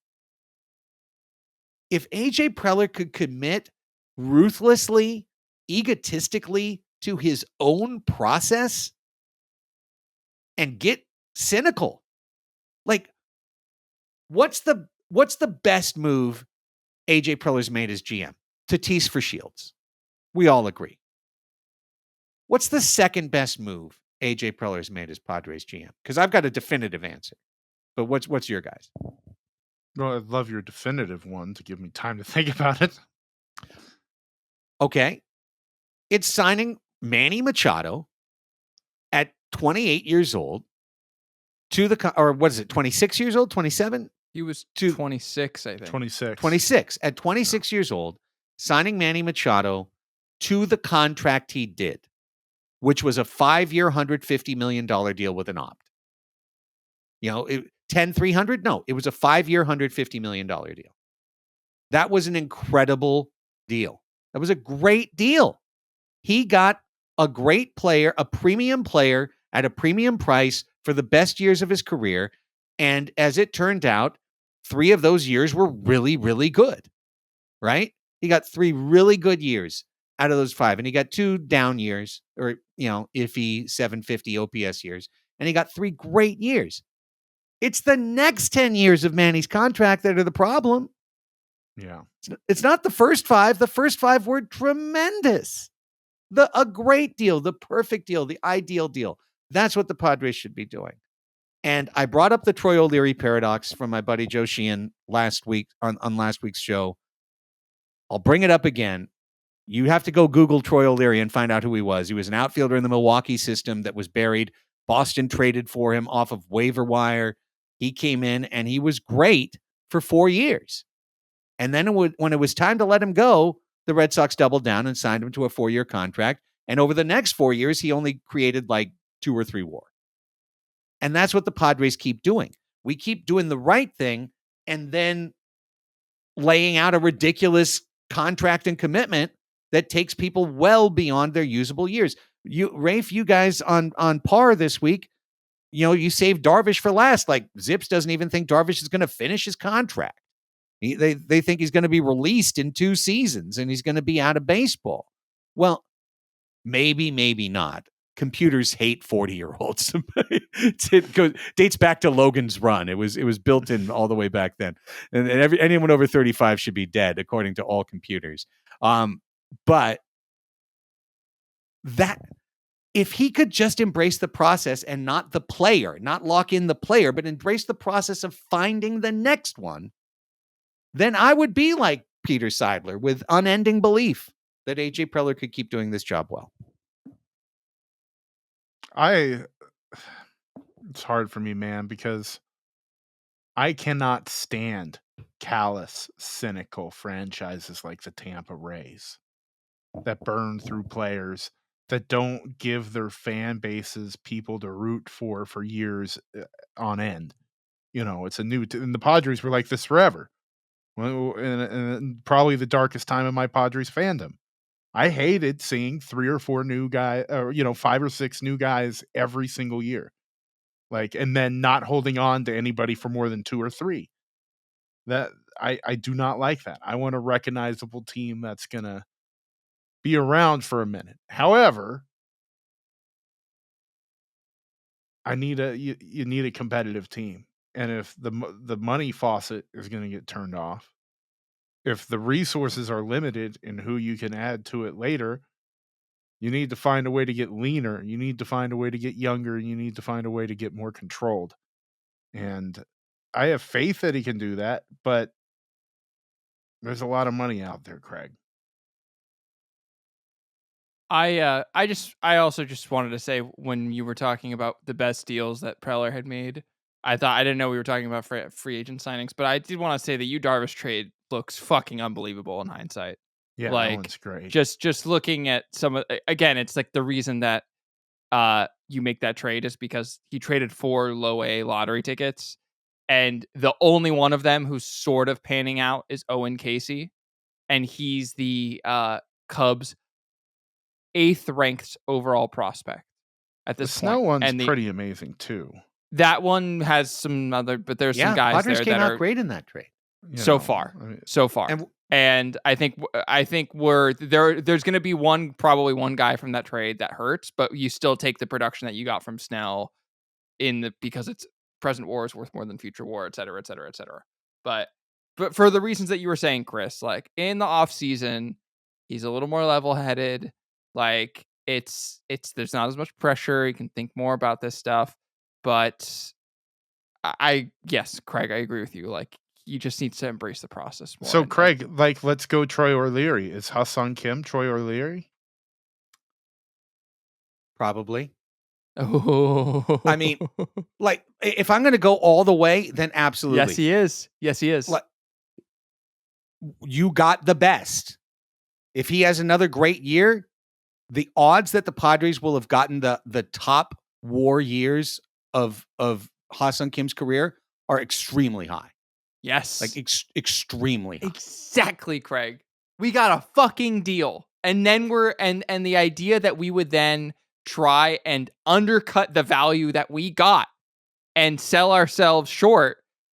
If AJ Preller could commit ruthlessly, egotistically to his own process and get cynical Like, what's the best move AJ Preller's made as GM? Tatis for Shields. We all agree. What's the second best move AJ Preller's made as Padres GM? Because I've got a definitive answer. But what's your guys? Well, I'd love your definitive one to give me time to think about it. Okay. It's signing Manny Machado at 28 years old to the, or what is it, 26 years old, 27? He was To- 26, I think. 26. 26. At 26 years old, signing Manny Machado to the contract he did, which was a 5-year, $150 million deal with an opt. 10-300? No, it was a 5-year, $150 million deal. That was an incredible deal. That was a great deal. He got a great player, a premium player at a premium price for the best years of his career. And as it turned out, 3 of those years were really, really good, right? He got 3 really good years out of those 5. And he got 2 down years or, iffy 750 OPS years. And he got 3 great years. It's the next 10 years of Manny's contract that are the problem. Yeah. It's not the first 5. The first 5 were tremendous. A great deal, the perfect deal, the ideal deal. That's what the Padres should be doing. And I brought up the Troy O'Leary paradox from my buddy Joe Sheehan last week on last week's show. I'll bring it up again. You have to go Google Troy O'Leary and find out who he was. He was an outfielder in the Milwaukee system that was buried. Boston traded for him off of waiver wire. He came in and he was great for 4 years. And then when it was time to let him go, the Red Sox doubled down and signed him to a 4-year contract. And over the next 4 years, he only created like 2 or 3 WAR. And that's what the Padres keep doing. We keep doing the right thing and then laying out a ridiculous contract and commitment that takes people well beyond their usable years. Rafe, you guys on par this week, you saved Darvish for last. Like Zips doesn't even think Darvish is going to finish his contract. They think he's going to be released in 2 seasons and he's going to be out of baseball. Well, maybe not. Computers hate 40-year-olds. It dates back to Logan's Run. It was built in all the way back then. And anyone over 35 should be dead, according to all computers. But that if he could just embrace the process and not the player, not lock in the player, but embrace the process of finding the next one, then I would be like Peter Seidler with unending belief that AJ Preller could keep doing this job well. It's hard for me, man, because I cannot stand callous, cynical franchises like the Tampa Rays that burn through players, that don't give their fan bases people to root for years on end. It's a new and the Padres were like this forever. Well, and probably the darkest time in my Padres fandom. I hated seeing 3 or 4 new guys, or 5 or 6 new guys every single year, and then not holding on to anybody for more than 2 or 3. That I do not like that. I want a recognizable team that's gonna be around for a minute. However, you need a competitive team, and if the money faucet is going to get turned off, if the resources are limited in who you can add to it later, you need to find a way to get leaner. You need to find a way to get younger. You need to find a way to get more controlled. And I have faith that he can do that, but there's a lot of money out there, Craig. I also just wanted to say, when you were talking about the best deals that Preller had made, I didn't know we were talking about free agent signings, but I did want to say that Darvish trade looks fucking unbelievable in hindsight. Yeah, that one's great. Just looking at again, it's like the reason that you make that trade is because he traded 4 low A lottery tickets, and the only one of them who's sort of panning out is Owen Casey, and he's the Cubs' 8th ranked overall prospect at this point. The Snow one's and pretty amazing too. That one has some other, but there's some guys Padres there came that out are great in that trade so far. And I think there's going to be probably one guy from that trade that hurts, but you still take the production that you got from Snell because it's present WAR is worth more than future WAR, et cetera, et cetera, et cetera. But for the reasons that you were saying, Chris, like in the off season, he's a little more level headed. Like it's there's not as much pressure. He can think more about this stuff. But yes, Craig, I agree with you. Like he just needs to embrace the process more. So Craig, like, let's go Troy O'Leary. Is Ha-Seong Kim Troy O'Leary? Probably. Oh, I mean, like, if I'm going to go all the way, then absolutely. yes, he is. Yes, he is. Like, you got the best. If he has another great year, the odds that the Padres will have gotten the top WAR years of Ha-Seong Kim's career are extremely high. Yes. Like extremely high. Exactly, Craig. We got a fucking deal. And then and the idea that we would then try and undercut the value that we got and sell ourselves short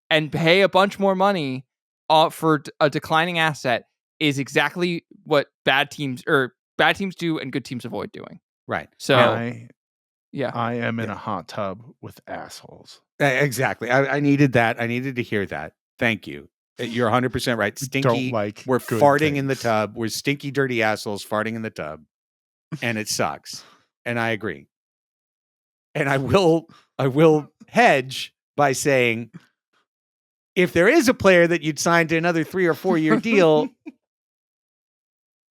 and pay a bunch more money for a declining asset is exactly what bad teams do and good teams avoid doing. Right. So I yeah, I am in a hot tub with assholes. Exactly. I needed that. I needed to hear that. Thank you. You're 100% right. Stinky. Don't like We're good farting in the things. tub. We're stinky, dirty assholes farting in the tub. And it sucks. And I agree. And I will hedge by saying, if there is a player that you'd sign to another 3 or 4 year deal,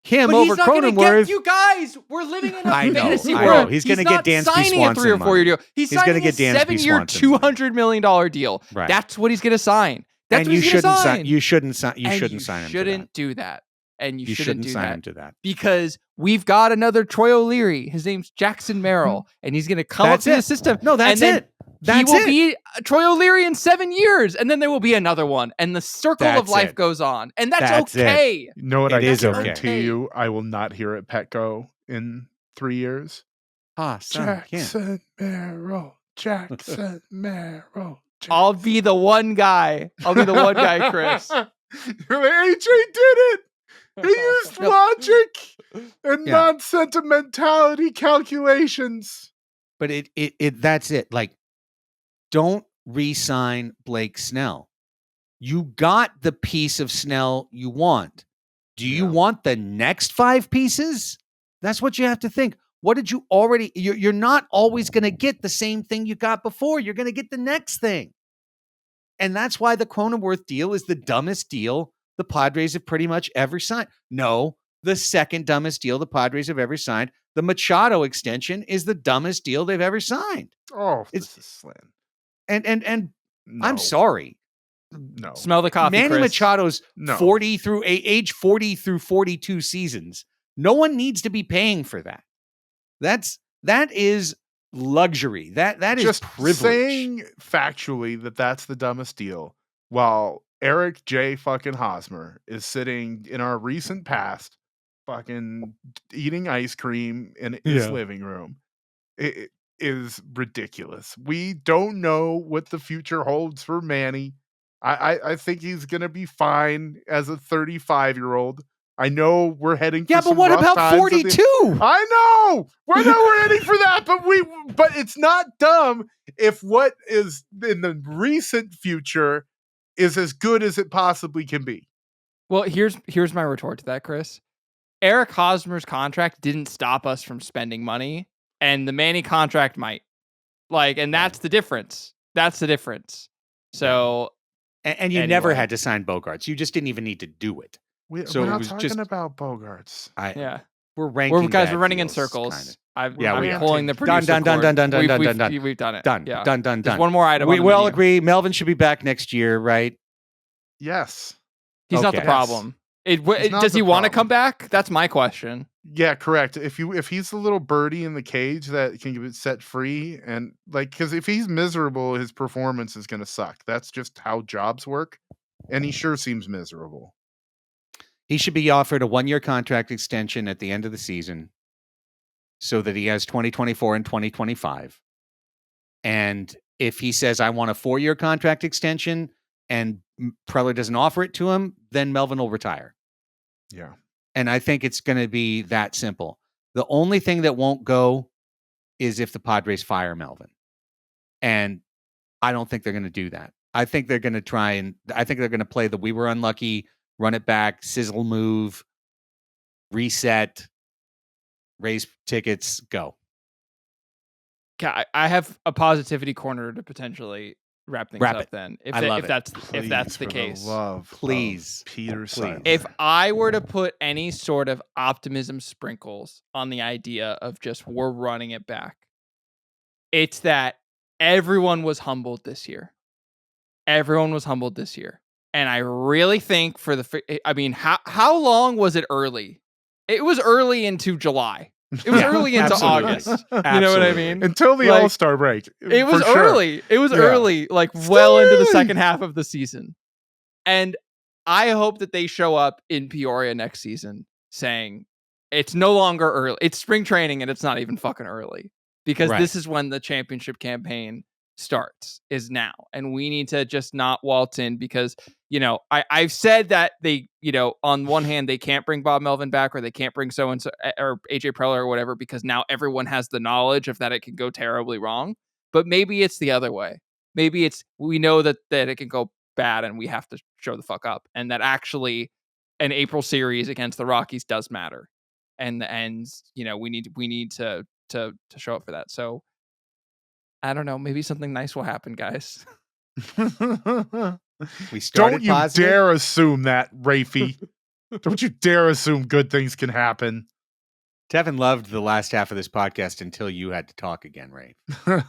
him but over he's not gonna Cronenworth. get you guys. We're living in a I know, fantasy I world. know. He's gonna not get Dansby signing a 3 or 4 year deal. He's gonna signing get a Dansby 7-year, Swanson money. $200 million deal. Right. That's what he's gonna sign. That's And what you he's gonna shouldn't sign. You shouldn't sign. You And shouldn't sign him. To Shouldn't that. do that. And You shouldn't do sign that him to that. because we've got another Troy O'Leary. His name's Jackson Merrill, and he's gonna come That's up to it. the system. No, that's and then it. That's he will it. be Troy O'Leary in 7 years, and then there will be another one, and the circle of That's life it. goes on, and that's That's it. okay. You know what It I is okay. guarantee you? I will not hear it Petco in 3 years. Jackson Merrill. Jackson Merrill. I'll be the one guy. I'll be the one guy, Chris. AJ did it. He used logic and Yeah. non-sentimentality calculations. But it that's it. Like, don't re-sign Blake Snell. You got the piece of Snell you want. Do you want the next 5 pieces? That's what you have to think. What did you already? You're not always going to get the same thing you got before. You're going to get the next thing. And that's why the Cronenworth deal is the dumbest deal the Padres have pretty much ever signed. No, the second dumbest deal the Padres have ever signed. The Machado extension is the dumbest deal they've ever signed. Oh, It's- this is slim. And No. I'm sorry. No. Smell the coffee, Manny Chris. Machado's No. 40 through age 40 through 42 seasons. No one needs to be paying for that. That is luxury. That is Just privilege. saying factually that that's the dumbest deal, while Eric J. fucking Hosmer is sitting in our recent past fucking eating ice cream in his Yeah. living room. It is ridiculous. We don't know what the future holds for Manny. I think he's going to be fine as a 35-year-old. I know we're heading for Yeah, but some what rough about times at 42? I know. I know we're heading for that, but it's not dumb if what is in the recent future is as good as it possibly can be. Well, here's my retort to that, Chris. Eric Hosmer's contract didn't stop us from spending money, and the Manny contract might. And that's the difference. That's the difference. So, And you never had to sign Bogarts. You just didn't even need to do it. So We're it not was talking just- about Bogarts. yeah. We're ranking. We're bad running in deals, circles. kinda. I'm Yeah, we are. pulling the Done, producer done, done, cord. done, done, done, done, We've done. we've done it. Done, Yeah. done, done, There's done. one more item. We on the all menu. agree Melvin should be back next year, right? Yes. He's not the Okay. problem. He's not Does the he want to problem. come back? That's my question. Yeah, correct. If he's the little birdie in the cage that can get set free, and because if he's miserable, his performance is going to suck. That's just how jobs work, and he sure seems miserable. He should be offered a 1-year contract extension at the end of the season so that he has 2024 and 2025. And if he says, I want a 4-year contract extension and Preller doesn't offer it to him, then Melvin will retire. Yeah. And I think it's going to be that simple. The only thing that won't go is if the Padres fire Melvin. And I don't think they're going to do that. I think they're going to play the we were unlucky, run it back, sizzle move, reset, raise tickets, go. Okay, I have a positivity corner to potentially wrap things up then. If that's the case. Please. Peter Please. Siler. If I were to put any sort of optimism sprinkles on the idea of just we're running it back, it's that everyone was humbled this year. Everyone was humbled this year. And I really think how long was it early? It was early into July. It was early into absolutely. August. You know what I mean? Until the Like, All-Star break. It was for sure. early. It was Yeah. early, like well into the second half of the season. And I hope that they show up in Peoria next season saying it's no longer early. It's spring training and it's not even fucking early. Because Right. this is when the championship campaign starts, is now. And we need to just not waltz in because, I've said that they, on one hand, they can't bring Bob Melvin back or they can't bring so-and-so or AJ Preller or whatever because now everyone has the knowledge of that it can go terribly wrong. But maybe it's the other way. Maybe it's we know that it can go bad and we have to show the fuck up. And that actually an April series against the Rockies does matter. And we need to show up for that. So I don't know. Maybe something nice will happen, guys. We started Don't you positive. dare assume that, Raphie. Don't you dare assume good things can happen. Tevin loved the last half of this podcast until you had to talk again, Ray.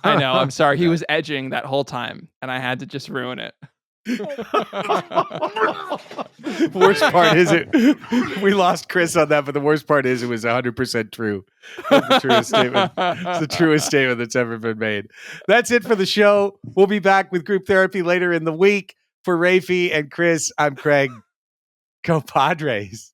I know. I'm sorry. He was edging that whole time, and I had to just ruin it. Worst part is we lost Chris on that, but the worst part is it was 100% true. The truest statement. It's the truest statement that's ever been made. That's it for the show. We'll be back with group therapy later in the week. For Raphie and Chris, I'm Craig. Go Padres.